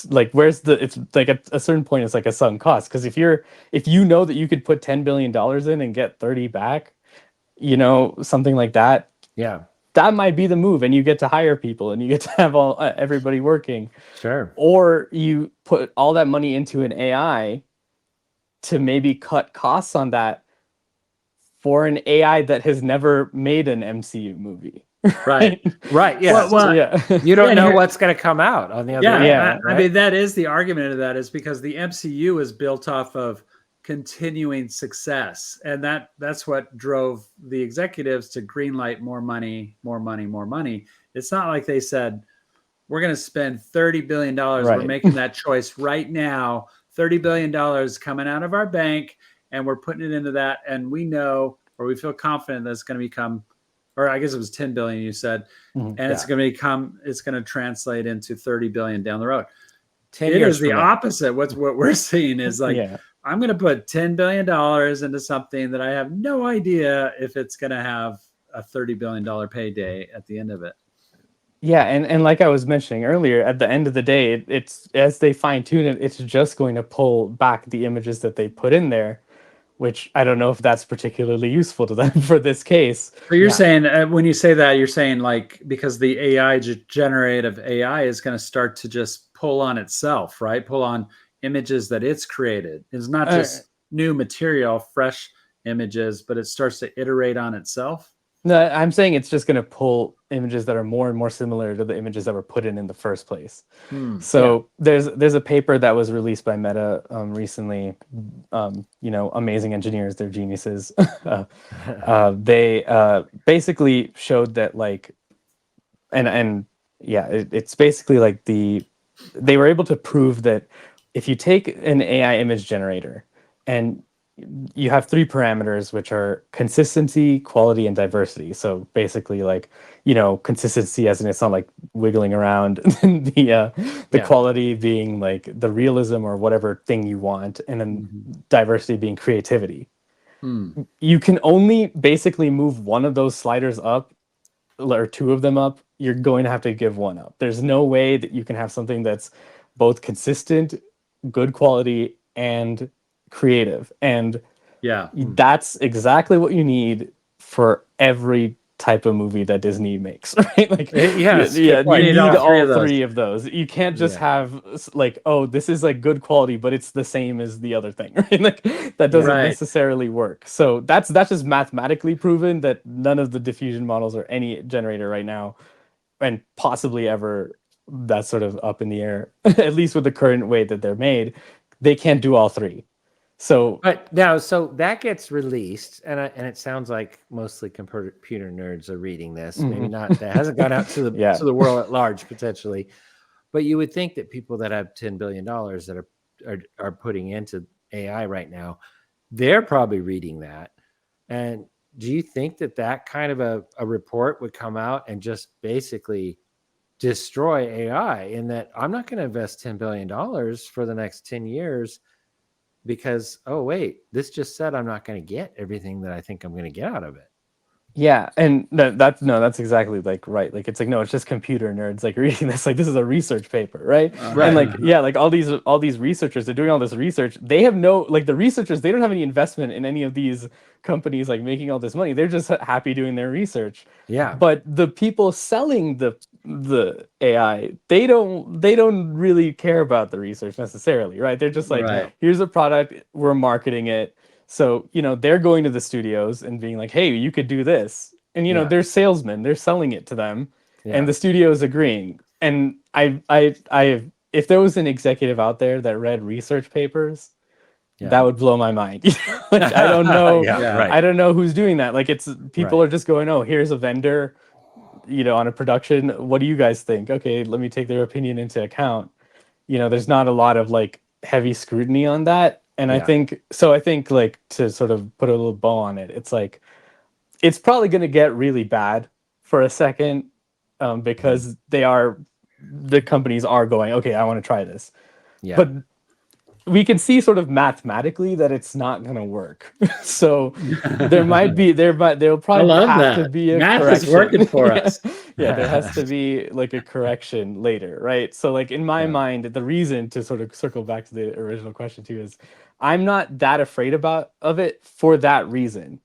Like, it's like at a certain point, it's like a sunk cost. Because if you know that you could put $10 billion in and get 30 back, something like that. Yeah. That might be the move, and you get to hire people and you get to have everybody working. Sure. Or you put all that money into an AI to maybe cut costs on that for an AI that has never made an MCU movie. Right. Yeah. Well, you don't know what's going to come out on the other end. I mean, that is the argument of that, is because the MCU is built off of continuing success, and that's what drove the executives to greenlight more money. It's not like they said, we're going to spend $30 billion. We're making that choice right now. $30 billion coming out of our bank, and we're putting it into that. And we know, or we feel confident that it's going to become, or I guess it was 10 billion you said, and it's going to translate into 30 billion down the road. 10 years it is the now. Opposite. What we're seeing is like, I'm going to put $10 billion into something that I have no idea if it's going to have a $30 billion payday at the end of it. Yeah, and like I was mentioning earlier, at the end of the day, it's as they fine tune it, it's just going to pull back the images that they put in there, which I don't know if that's particularly useful to them for this case. So you're saying, when you say that, you're saying like, because the AI, generative AI, is going to start to just pull on itself, right? Pull on images that it's created. It's not just new material, fresh images, but it starts to iterate on itself. No, I'm saying it's just going to pull images that are more and more similar to the images that were put in the first place. So there's a paper that was released by Meta recently. Amazing engineers, they're geniuses. They basically showed that it's basically like they were able to prove that if you take an AI image generator and you have three parameters, which are consistency, quality, and diversity. So basically, consistency as in it's not like wiggling around, the quality being like the realism or whatever thing you want, and then diversity being creativity. You can only basically move one of those sliders up or two of them up, you're going to have to give one up. There's no way that you can have something that's both consistent, good quality, and creative. And Yeah. that's exactly what you need for every type of movie that Disney makes, right? Like, Yes, yeah, good you point. need need all three all of those. three of those. You can't just Yeah. have like, oh, this is like good quality, but it's the same as the other thing, right? Like that doesn't Right. necessarily work. So that's just mathematically proven that none of the diffusion models or any generator right now, and possibly ever, that's sort of up in the air, at least with the current way that they're made, they can't do all three. So But now, so that gets released, and it sounds like mostly computer nerds are reading this. Maybe not. That hasn't gone out to the yeah. to the world at large potentially, but you would think that people that have $10 billion that are putting into AI right now, they're probably reading that. And do you think that that kind of a report would come out and just basically destroy AI? In that, I'm not going to invest $10 billion for the next 10 years. Because, oh wait, this just said I'm not going to get everything that I think I'm going to get out of it. Yeah, and that's exactly like right. Like it's like, no, it's just computer nerds like reading this. Like this is a research paper, right? Right. And like yeah, like all these researchers, they're doing all this research. They have no, like the researchers, they don't have any investment in any of these companies like making all this money. They're just happy doing their research. Yeah. But the people selling the AI, they don't really care about the research necessarily, right? They're just like, Right. here's a product, we're marketing it. So, they're going to the studios and being like, hey, you could do this. And, Yeah. they're salesmen, they're selling it to them, Yeah. and the studio is agreeing. And if there was an executive out there that read research papers, Yeah. that would blow my mind. Like, I don't know. Yeah, right. I don't know who's doing that. Like, it's people Right. are just going, oh, here's a vendor, on a production. What do you guys think? Okay, let me take their opinion into account. There's not a lot of like heavy scrutiny on that. And Yeah. I think like to sort of put a little bow on it, it's like it's probably going to get really bad for a second, because the companies are going, okay, I want to try this. Yeah. But we can see sort of mathematically that it's not going to work. So there'll probably love have to that. be a Math correction. is working for us. Yeah, there has to be like a correction later, right? So like in my mind, the reason to sort of circle back to the original question too is I'm not that afraid of it for that reason.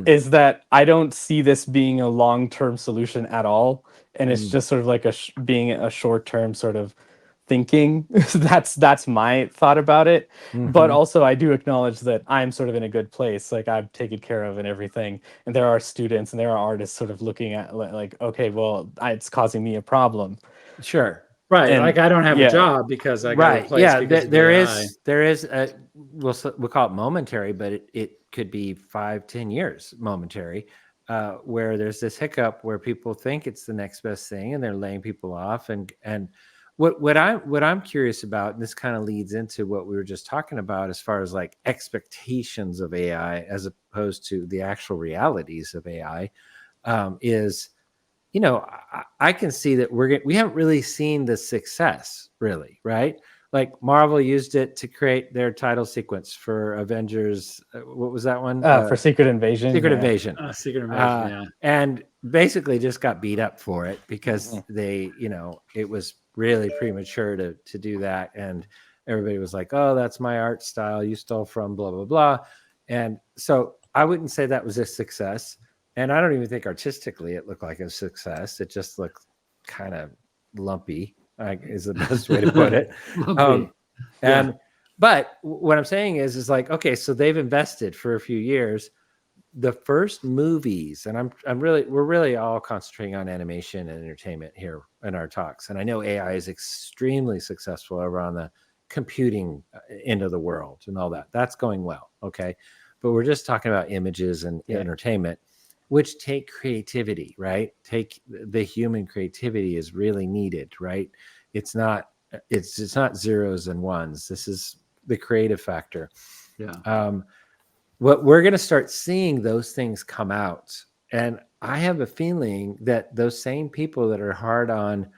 Is that I don't see this being a long-term solution at all, and it's just sort of like being a short-term sort of thinking. That's my thought about it. But also I do acknowledge that I'm sort of in a good place, like I'm taken care of and everything, and there are students and there are artists sort of looking at like, okay, well, it's causing me a problem. Sure. Right. And like I don't have yeah. a job because I got Right. replaced Yeah. because of There AI. is a, we'll call it momentary, but it could be 5-10 years momentary, where there's this hiccup where people think it's the next best thing and they're laying people off. And what I'm curious about, and this kind of leads into what we were just talking about as far as like expectations of AI as opposed to the actual realities of AI, is, I can see that we haven't really seen the success, really, right? Like Marvel used it to create their title sequence for Avengers. What was that one? For Secret Invasion. Secret yeah. Invasion. Secret Invasion, yeah. And basically just got beat up for it because they, it was really premature to do that. And everybody was like, oh, that's my art style. You stole from blah, blah, blah. And so I wouldn't say that was a success. And I don't even think artistically it looked like a success. It just looked kind of lumpy, is the best way to put it. But what I'm saying is like, okay, so they've invested for a few years. The first movies, and we're really all concentrating on animation and entertainment here in our talks. And I know AI is extremely successful over on the computing end of the world and all that. That's going well. Okay. But we're just talking about images and entertainment, which take creativity, right? Take the human creativity is really needed, right? It's not zeros and ones. This is the creative factor. Yeah. What we're going to start seeing those things come out. And I have a feeling that those same people that are hard on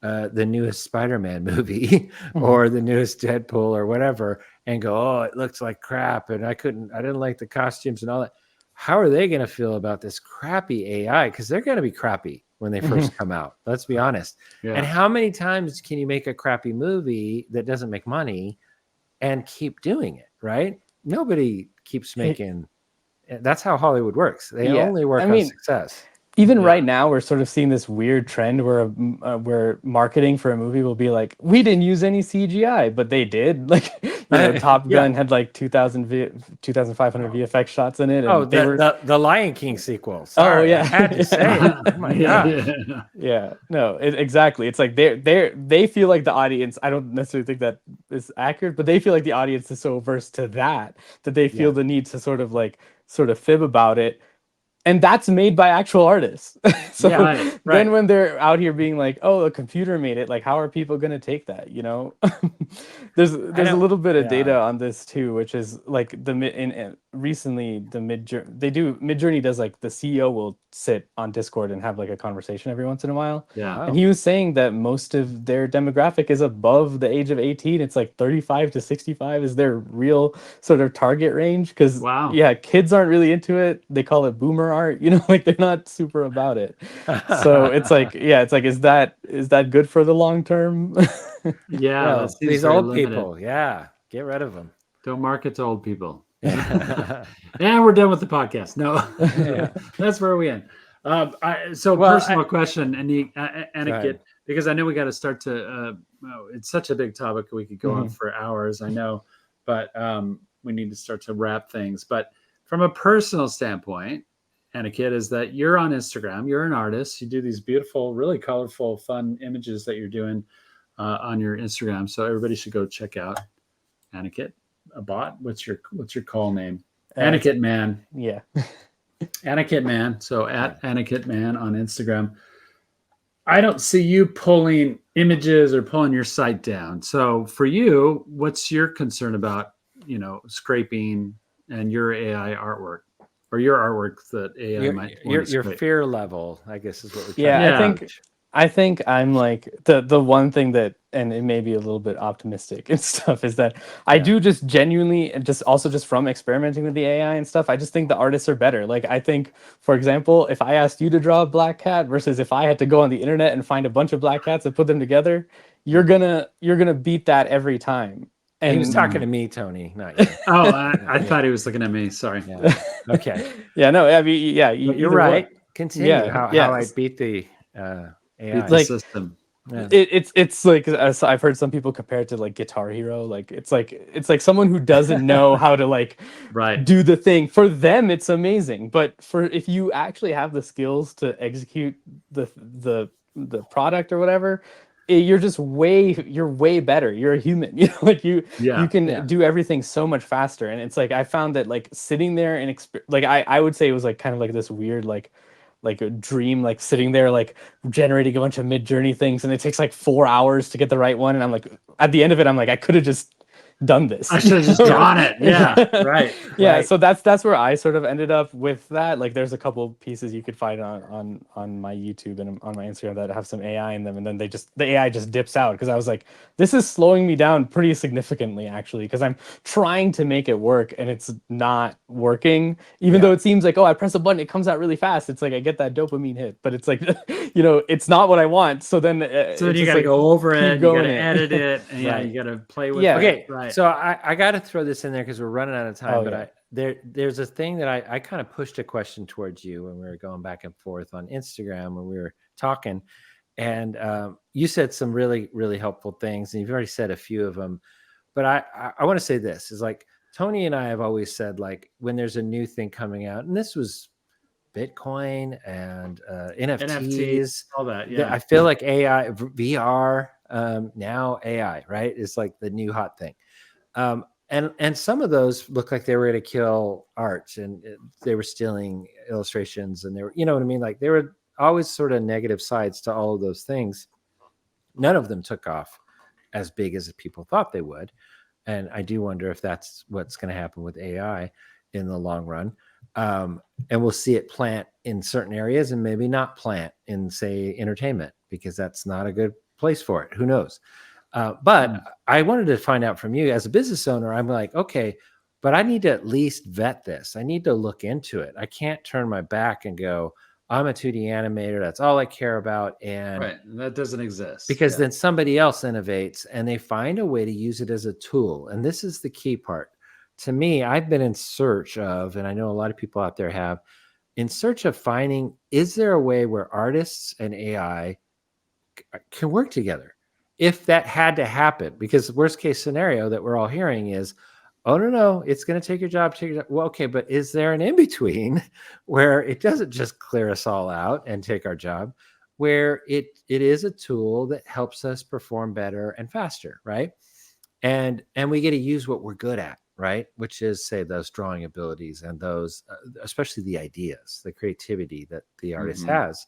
the newest Spider-Man movie or the newest Deadpool or whatever, and go, oh, it looks like crap. And I didn't like the costumes and all that. how are they going to feel about this crappy AI? Because they're going to be crappy when they first come out. Let's be honest. Yeah. And how many times can you make a crappy movie that doesn't make money and keep doing it, right? Nobody keeps making. That's how Hollywood works. They only work on success. Even right now, we're sort of seeing this weird trend where marketing for a movie will be like, we didn't use any CGI, but they did. Like, Top Gun had like 2,500 VFX shots in it. And the Lion King sequel. Sorry, I had to say it. Oh my god. Yeah. No, exactly. It's like they feel like the audience. I don't necessarily think that is accurate, but they feel like the audience is so averse to that they feel the need to sort of fib about it. And that's made by actual artists. So then when they're out here being like, oh, a computer made it, like, how are people going to take that? There's a little bit of data on this too, which is like recently Midjourney does, like, the CEO will sit on Discord and have like a conversation every once in a while. Yeah. And he was saying that most of their demographic is above the age of 18. It's like 35 to 65 is their real sort of target range. Because kids aren't really into it. They call it boomer art, like they're not super about it. So it's like, is that good for the long term? These old people, get rid of them. Don't market to old people. And we're done with the podcast. No, that's where we end. Personal question, Aniket, because I know we got to start to. It's such a big topic. We could go on for hours, I know, but we need to start to wrap things. But from a personal standpoint, Aniket, is that you're on Instagram. You're an artist. You do these beautiful, really colorful, fun images that you're doing on your Instagram. So everybody should go check out Aniket. A bot. What's your call name? Aniket Man. Yeah. Aniket Man. So at Aniket Man on Instagram. I don't see you pulling images or pulling your site down. So for you, what's your concern about, scraping and your AI artwork, or your artwork that AI might your fear level, I guess, is what we're trying to I think I'm like the one thing that, and it may be a little bit optimistic and stuff, is that I do just genuinely, and just from experimenting with the AI and stuff, I just think the artists are better. Like, I think, for example, if I asked you to draw a black cat versus if I had to go on the internet and find a bunch of black cats and put them together, you're gonna beat that every time. And he was talking to me, Tony, not you. I thought he was looking at me. Sorry. Yeah. Okay. No, I mean, you're right. Continue. How I beat the AI system. Yeah. It's like, I've heard some people compare it to like Guitar Hero. Like it's like someone who doesn't know how to like do the thing. For them, it's amazing. But if you actually have the skills to execute the product or whatever, you're way better. You're a human. You can do everything so much faster. And it's like, I found that like sitting there and I would say it was like kind of like this weird like a dream, like sitting there like generating a bunch of Midjourney things, and it takes like 4 hours to get the right one. And I'm like, at the end of it, I'm like, I could have just done this. I should have just drawn it. Yeah. So that's where I sort of ended up with that. Like, there's a couple pieces you could find on my YouTube and on my Instagram that have some AI in them, and then the AI just dips out, because I was like, this is slowing me down pretty significantly, actually, because I'm trying to make it work and it's not working, even though it seems like, oh, I press a button, it comes out really fast. It's like I get that dopamine hit, but it's like it's not what I want. So then you got to go over it, you got to edit it, and you got to play with it. Okay. Right. So I got to throw this in there because we're running out of time. There's a thing that I kind of pushed a question towards you when we were going back and forth on Instagram when we were talking, and you said some really, really helpful things, and you've already said a few of them. But I want to say this is like, Tony and I have always said, like, when there's a new thing coming out, and this was Bitcoin and NFTs, all that. Yeah. I feel like AI, VR, now AI, right, is like the new hot thing. And some of those look like they were going to kill art, and they were stealing illustrations, and they were, you know what I mean? Like, there were always sort of negative sides to all of those things. None of them took off as big as people thought they would. And I do wonder if that's what's going to happen with AI in the long run. And we'll see it plant in certain areas and maybe not plant in, say, entertainment, because that's not a good place for it. Who knows? But I wanted to find out from you as a business owner. I'm like, okay, but I need to at least vet this. I need to look into it. I can't turn my back and go, I'm a 2D animator. That's all I care about. And Right. That doesn't exist. because then somebody else innovates and they find a way to use it as a tool. And this is the key part. To me, I've been in search of, and I know a lot of people out there have, in search of finding, is there a way where artists and AI can work together? If that had to happen, because the worst case scenario that we're all hearing is, oh, no, it's going to take your job. Well, okay, but is there an in-between where it doesn't just clear us all out and take our job, where it is a tool that helps us perform better and faster, right? And we get to use what we're good at, right? Which is, say, those drawing abilities and those, especially the ideas, the creativity that the artist has.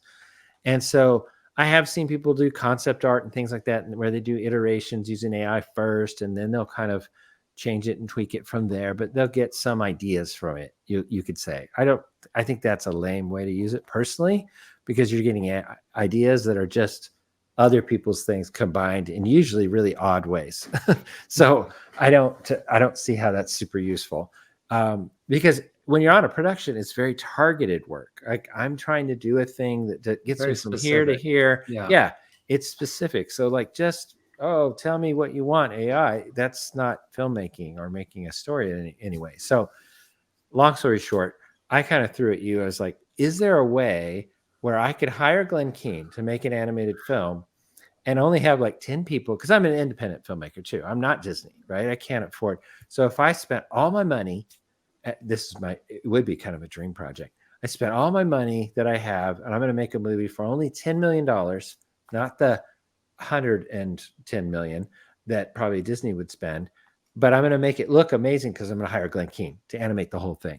And so I have seen people do concept art and things like that, where they do iterations using AI first, and then they'll kind of change it and tweak it from there, but they'll get some ideas from it. You could say, I think that's a lame way to use it personally, because you're getting ideas that are just other people's things combined in usually really odd ways. So I don't see how that's super useful. Because when you're on a production, it's very targeted work. Like, I'm trying to do a thing that gets Very me from here to specific. here. Yeah. It's specific. So like, just, oh, tell me what you want, AI. That's not filmmaking or making a story anyway. So long story short, I kind of threw at you. I was like, is there a way where I could hire Glenn Keane to make an animated film and only have like 10 people? Because I'm an independent filmmaker too. I'm not Disney, right? I can't afford. So if I spent all my money, it would be kind of a dream project. I spent all my money that I have, and I'm going to make a movie for only $10 million, not the 110 million that probably Disney would spend, but I'm going to make it look amazing because I'm going to hire Glenn Keane to animate the whole thing.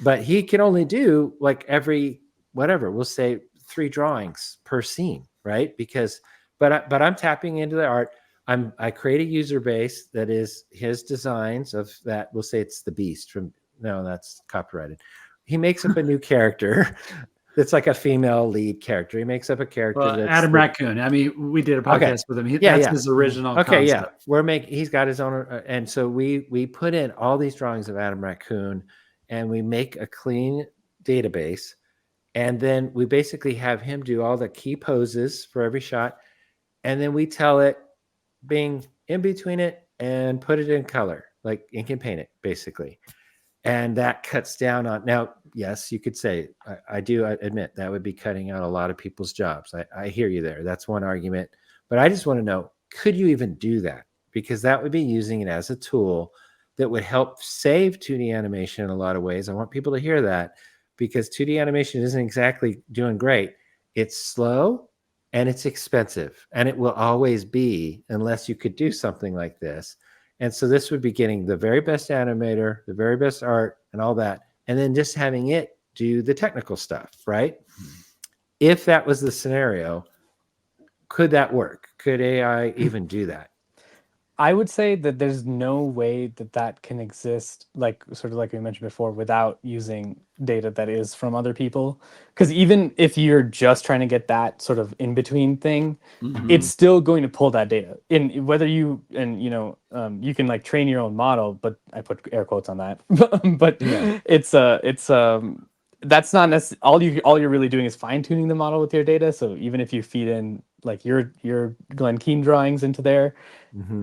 But he can only do like every, whatever, we'll say 3 drawings per scene, right? Because, but I'm tapping into the art. I create a user base that is his designs of that. We'll say it's the Beast from, no, that's copyrighted. He makes up a new character. It's like a female lead character. He makes up a character. Well, Adam Raccoon. I mean, we did a podcast with him. That's his original concept. He's got his own. And so we put in all these drawings of Adam Raccoon, and we make a clean database. And then we basically have him do all the key poses for every shot. And then we tell it, Bing, in between it and put it in color, like ink and paint it, basically. And that cuts down on, now, yes, you could say, I admit that would be cutting out a lot of people's jobs. I hear you there. That's one argument. But I just want to know, could you even do that? Because that would be using it as a tool that would help save 2D animation in a lot of ways. I want people to hear that, because 2D animation isn't exactly doing great. It's slow and it's expensive, and it will always be, unless you could do something like this. And so this would be getting the very best animator, the very best art, and all that, and then just having it do the technical stuff, right? If that was the scenario, could that work? Could AI even do that? I would say that there's no way that can exist, like sort of like we mentioned before, without using data that is from other people. Because even if you're just trying to get that sort of in between thing, it's still going to pull that data in. Whether you you can like train your own model, but I put air quotes on that. But it's that's not necessarily all you're really doing is fine tuning the model with your data. So even if you feed in like your Glenn Keane drawings into there,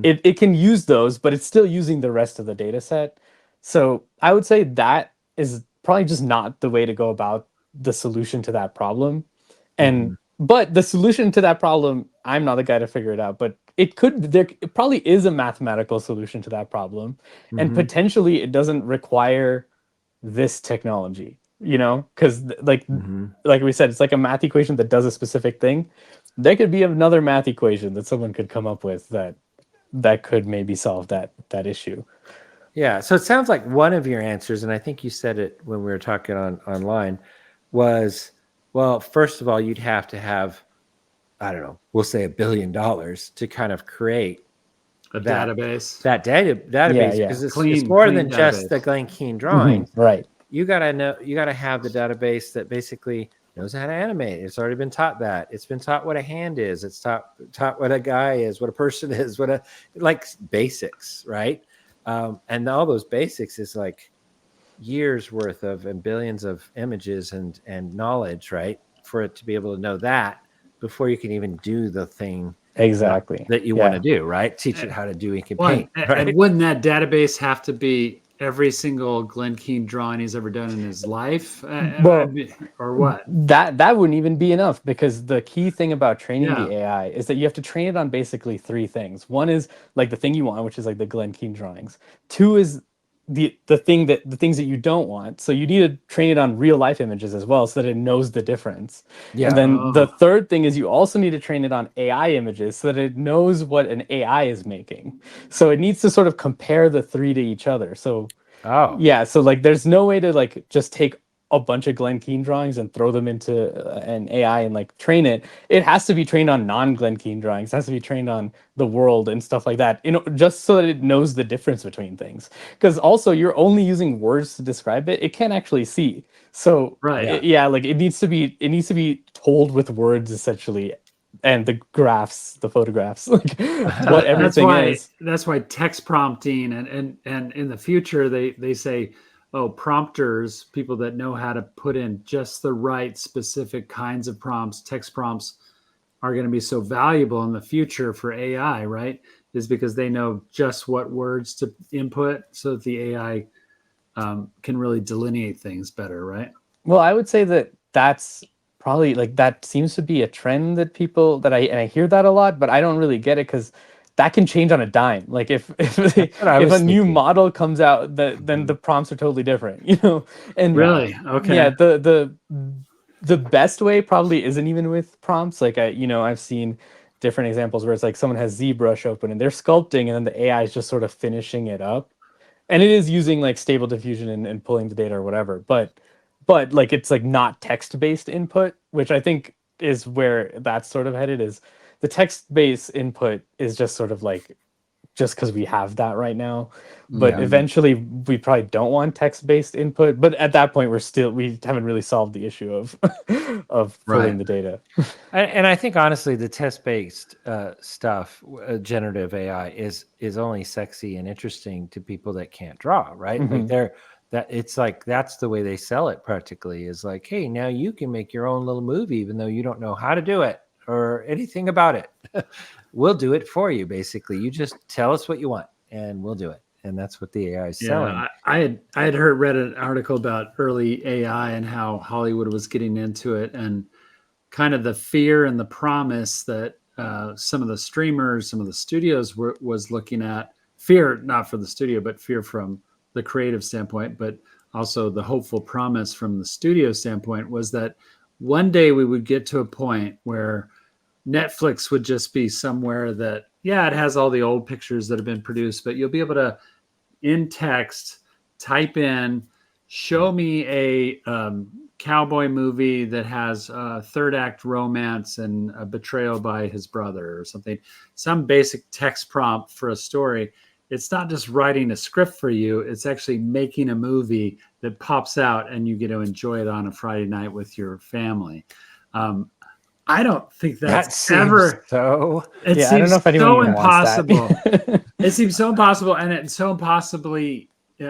it can use those, but it's still using the rest of the data set. So I would say that is probably just not the way to go about the solution to that problem. And but the solution to that problem, I'm not the guy to figure it out, but it probably is a mathematical solution to that problem. And potentially it doesn't require this technology, because like we said, it's like a math equation that does a specific thing. There could be another math equation that someone could come up with that could maybe solve that issue. Yeah. So it sounds like one of your answers, and I think you said it when we were talking online, was, well, first of all, you'd have to have, I don't know, we'll say $1 billion to kind of create database. That database, because it's more than just the Glenn Keane drawings. Right. You gotta have the database that basically knows how to animate. It's already been taught that. It's been taught what a hand is. It's taught what a guy is, what a person is, like basics, right? And all those basics is like years worth of and billions of images and knowledge, right? For it to be able to know that before you can even do the thing Exactly. that you want to do, right? Teach it how to do ink and paint, right? And wouldn't that database have to be every single Glenn Keane drawing he's ever done in his life? Well, or what? That wouldn't even be enough, because the key thing about training Yeah. the AI is that you have to train it on basically three things. One is like the thing you want, which is like the Glenn Keane drawings. Two is the things that you don't want. So you need to train it on real life images as well, so that it knows the difference. Yeah. And then the Oh. third thing is you also need to train it on AI images, so that it knows what an AI is making. So it needs to sort of compare the three to each other. So Oh, yeah, so like there's no way to like just take a bunch of Glenn Keane drawings and throw them into an AI and like train it. It has to be trained on non-Glenn Keane drawings. It has to be trained on the world and stuff like that, you know, just so that it knows the difference between things. Because also you're only using words to describe it. It can't actually see. So Right. yeah, like it needs to be told with words essentially, and the graphs, the photographs, like what everything is. That's why text prompting and in the future they say, oh, prompters, people that know how to put in just the right specific kinds of prompts, text prompts, are going to be so valuable in the future for AI, right? Is because they know just what words to input so that the AI can really delineate things better, right? Well, I would say that that's probably like that seems to be a trend that people that I hear that a lot, but I don't really get it, because that can change on a dime. Like that's what I if a was new thinking. model comes out, then the prompts are totally different, you know. And Really? yeah, Okay. the best way probably isn't even with prompts. Like I've seen different examples where it's like someone has ZBrush open and they're sculpting, and then the AI is just sort of finishing it up, and it is using like stable diffusion and pulling the data or whatever, but like it's like not text based input, which I think is where that's sort of headed. Is the text based input is just sort of like just because we have that right now, but Yeah. eventually we probably don't want text based input, but at that point we haven't really solved the issue of of pulling Right. the data. And I think honestly, the test-based stuff, generative AI, is only sexy and interesting to people that can't draw, right? Like Mhm. that it's like that's the way they sell it practically. Is like, hey, now you can make your own little movie, even though you don't know how to do it or anything about it. We'll do it for you. Basically, you just tell us what you want, and we'll do it. And that's what the AI is selling. Yeah, I had read an article about early AI and how Hollywood was getting into it, and kind of the fear and the promise that some of the streamers, some of the studios was looking at. Fear not for the studio, but fear from the creative standpoint, but also the hopeful promise from the studio standpoint was that one day we would get to a point where Netflix would just be somewhere that, yeah, it has all the old pictures that have been produced, but you'll be able to, in text, type in, show me a cowboy movie that has a third act romance and a betrayal by his brother or something, some basic text prompt for a story. It's not just writing a script for you, it's actually making a movie that pops out and you get to enjoy it on a Friday night with your family. I don't think That that's seems ever. so. It Yeah, I don't know seems if anyone so even wants that. impossible. It seems so impossible, and it's so impossibly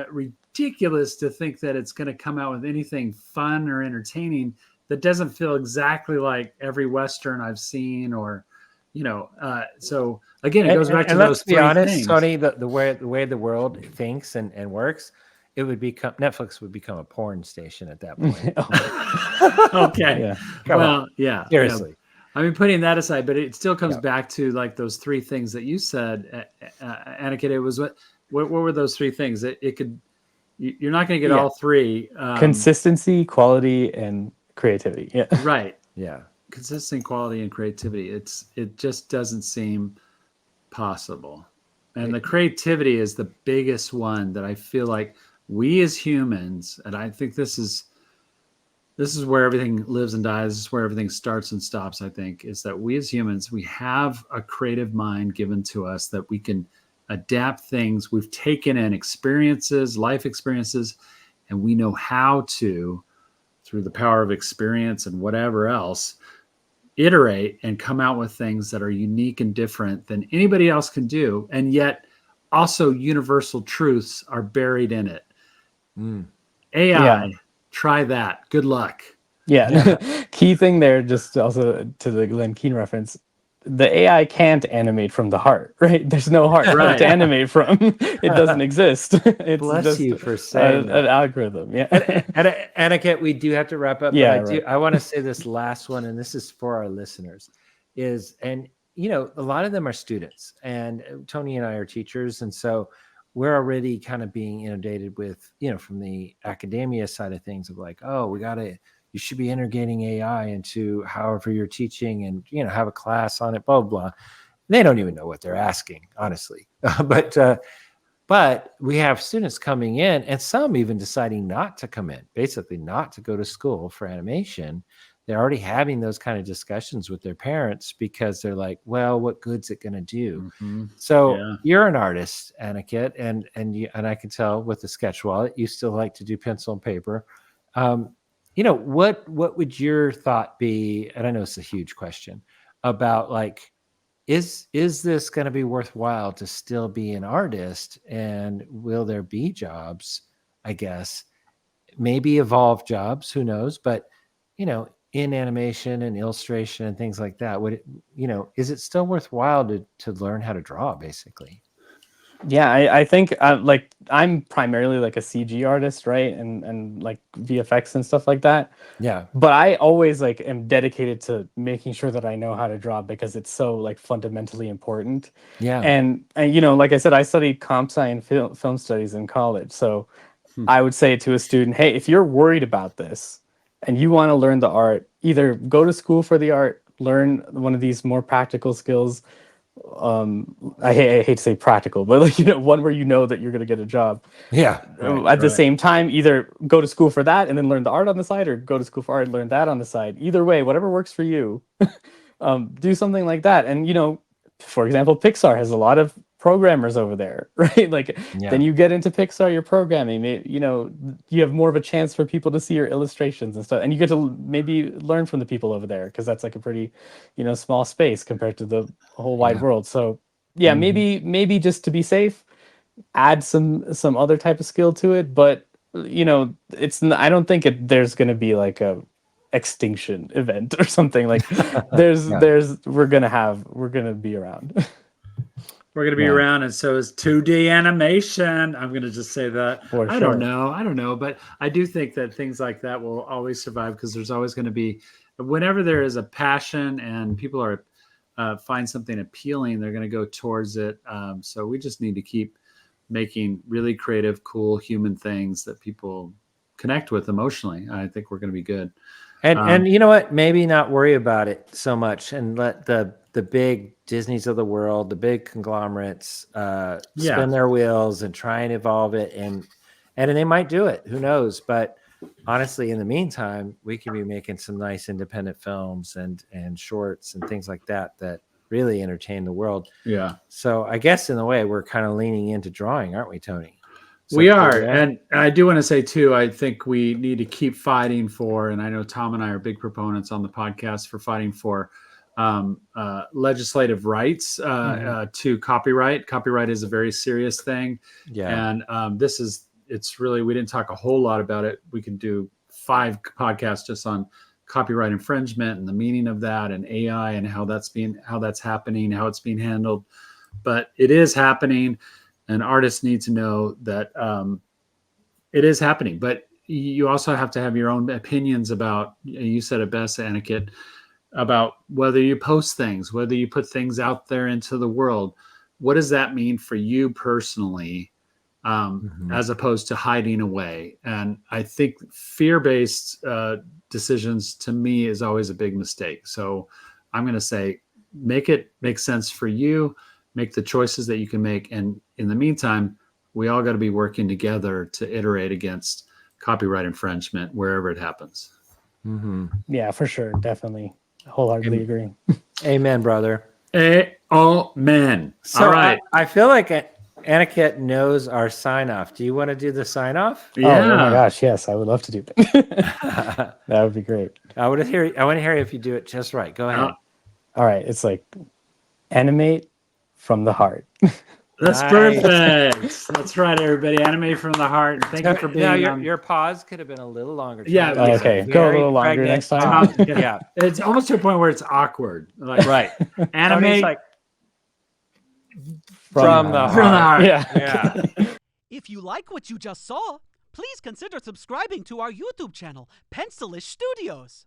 ridiculous to think that it's going to come out with anything fun or entertaining that doesn't feel exactly like every Western I've seen, or, you know. So again, it goes back to And those let's be three honest, things. Sony, the way the world thinks and works, it would become Netflix would become a porn station at that point. Okay. Yeah. Come on, Well, yeah. seriously. I mean, putting that aside, but it still comes Yeah. back to like those three things that you said, Aniket. It was what were those three things? It could, you're not going to get Yeah. all three. Consistency, quality, and creativity. Yeah. Right. Yeah. Consistent quality and creativity. It just doesn't seem possible. And the creativity is the biggest one that I feel like we as humans, and I think this is where everything lives and dies. This is where everything starts and stops, I think, is that we as humans, we have a creative mind given to us that we can adapt things. We've taken in experiences, life experiences, and we know how to, through the power of experience and whatever else, iterate and come out with things that are unique and different than anybody else can do. And yet also universal truths are buried in it. Mm. AI, try that. Good luck. Yeah. Key thing there, just also to the Glenn Keane reference, the AI can't animate from the heart, right? There's no heart Right. to animate from. It doesn't exist. It's Bless just you for saying an that. algorithm. Yeah. And Aniket, we do have to wrap up, Yeah, but I want to say this last one, and this is for our listeners, and a lot of them are students, and Tony and I are teachers, and so we're already kind of being inundated with, from the academia side of things of like, oh, you should be integrating AI into however you're teaching, and have a class on it, blah blah. They don't even know what they're asking, honestly, but we have students coming in, and some even deciding not to come in, basically not to go to school for animation. They're already having those kind of discussions with their parents because they're like, well, what good's it going to do? Mm-hmm. So you're an artist, Aniket, and I can tell with the sketch wallet, you still like to do pencil and paper. What would your thought be? And I know it's a huge question about like, is this going to be worthwhile to still be an artist, and will there be jobs, I guess, maybe evolve jobs, who knows, but in animation and illustration and things like that, is it still worthwhile to learn how to draw, basically? Yeah, I think like I'm primarily like a CG artist, right? And like VFX and stuff like that. Yeah. But I always like am dedicated to making sure that I know how to draw because it's so like fundamentally important. Yeah. And like I said, I studied comp sci and film studies in college. So Hmm. I would say to a student, hey, if you're worried about this and you want to learn the art, either go to school for the art, learn one of these more practical skills. I hate to say practical, but like one where that you're going to get a job. Yeah. At the same time, either go to school for that and then learn the art on the side, or go to school for art and learn that on the side. Either way, whatever works for you, do something like that. And for example, Pixar has a lot of programmers over there, right? Like then you get into Pixar, you're programming. You have more of a chance for people to see your illustrations and stuff, and you get to maybe learn from the people over there because that's like a pretty, small space compared to the whole wide world. So yeah, maybe just to be safe, add some other type of skill to it. But I don't think there's going to be like a extinction event or something. Like we're gonna be around. We're going to be around, and so is 2D animation. I'm going to just say that. I don't know, but I do think that things like that will always survive because there's always going to be, whenever there is a passion and people are find something appealing, they're going to go towards it. So we just need to keep making really creative, cool human things that people connect with emotionally. I think we're going to be good. And you know what? Maybe not worry about it so much, and let the big Disneys of the world, the big conglomerates, spin their wheels and try and evolve it, and they might do it. Who knows? But honestly, in the meantime, we can be making some nice independent films and shorts and things like that really entertain the world. Yeah. So I guess in a way, we're kind of leaning into drawing, aren't we, Tony? So we are. And I do want to say too, I think we need to keep fighting for, and I know Tom and I are big proponents on the podcast for fighting for legislative rights to copyright. Copyright is a very serious thing. Yeah. And it's really, we didn't talk a whole lot about it. We can do 5 podcasts just on copyright infringement and the meaning of that, and AI and how that's happening, how it's being handled. But it is happening, and artists need to know that it is happening. But you also have to have your own opinions about, you said it best, Aniket, about whether you post things, whether you put things out there into the world. What does that mean for you personally, as opposed to hiding away? And I think fear-based decisions, to me, is always a big mistake. So I'm going to say, make it make sense for you, make the choices that you can make. And in the meantime, we all got to be working together to iterate against copyright infringement wherever it happens. Yeah, for sure. Definitely. Wholeheartedly agree. Amen, brother. Amen. So all right. I feel like Aniket knows our sign off. Do you want to do the sign off? Yeah. Oh my gosh, yes, I would love to do that. That would be great. I want to hear if you do it just right. Go ahead. All right, it's like animate from the heart. That's Nice. perfect. That's right, everybody. Anime from the heart. And thank you for being Now, on. your pause could have been a little longer. Yeah, Charlie. It's okay. Go a very little longer pregnant next time. pause. Yeah. It's almost to a point where it's awkward. Like, Right. anime Tony's like, From the from the heart. Yeah. Yeah. If you like what you just saw, please consider subscribing to our YouTube channel, Pencilish Studios.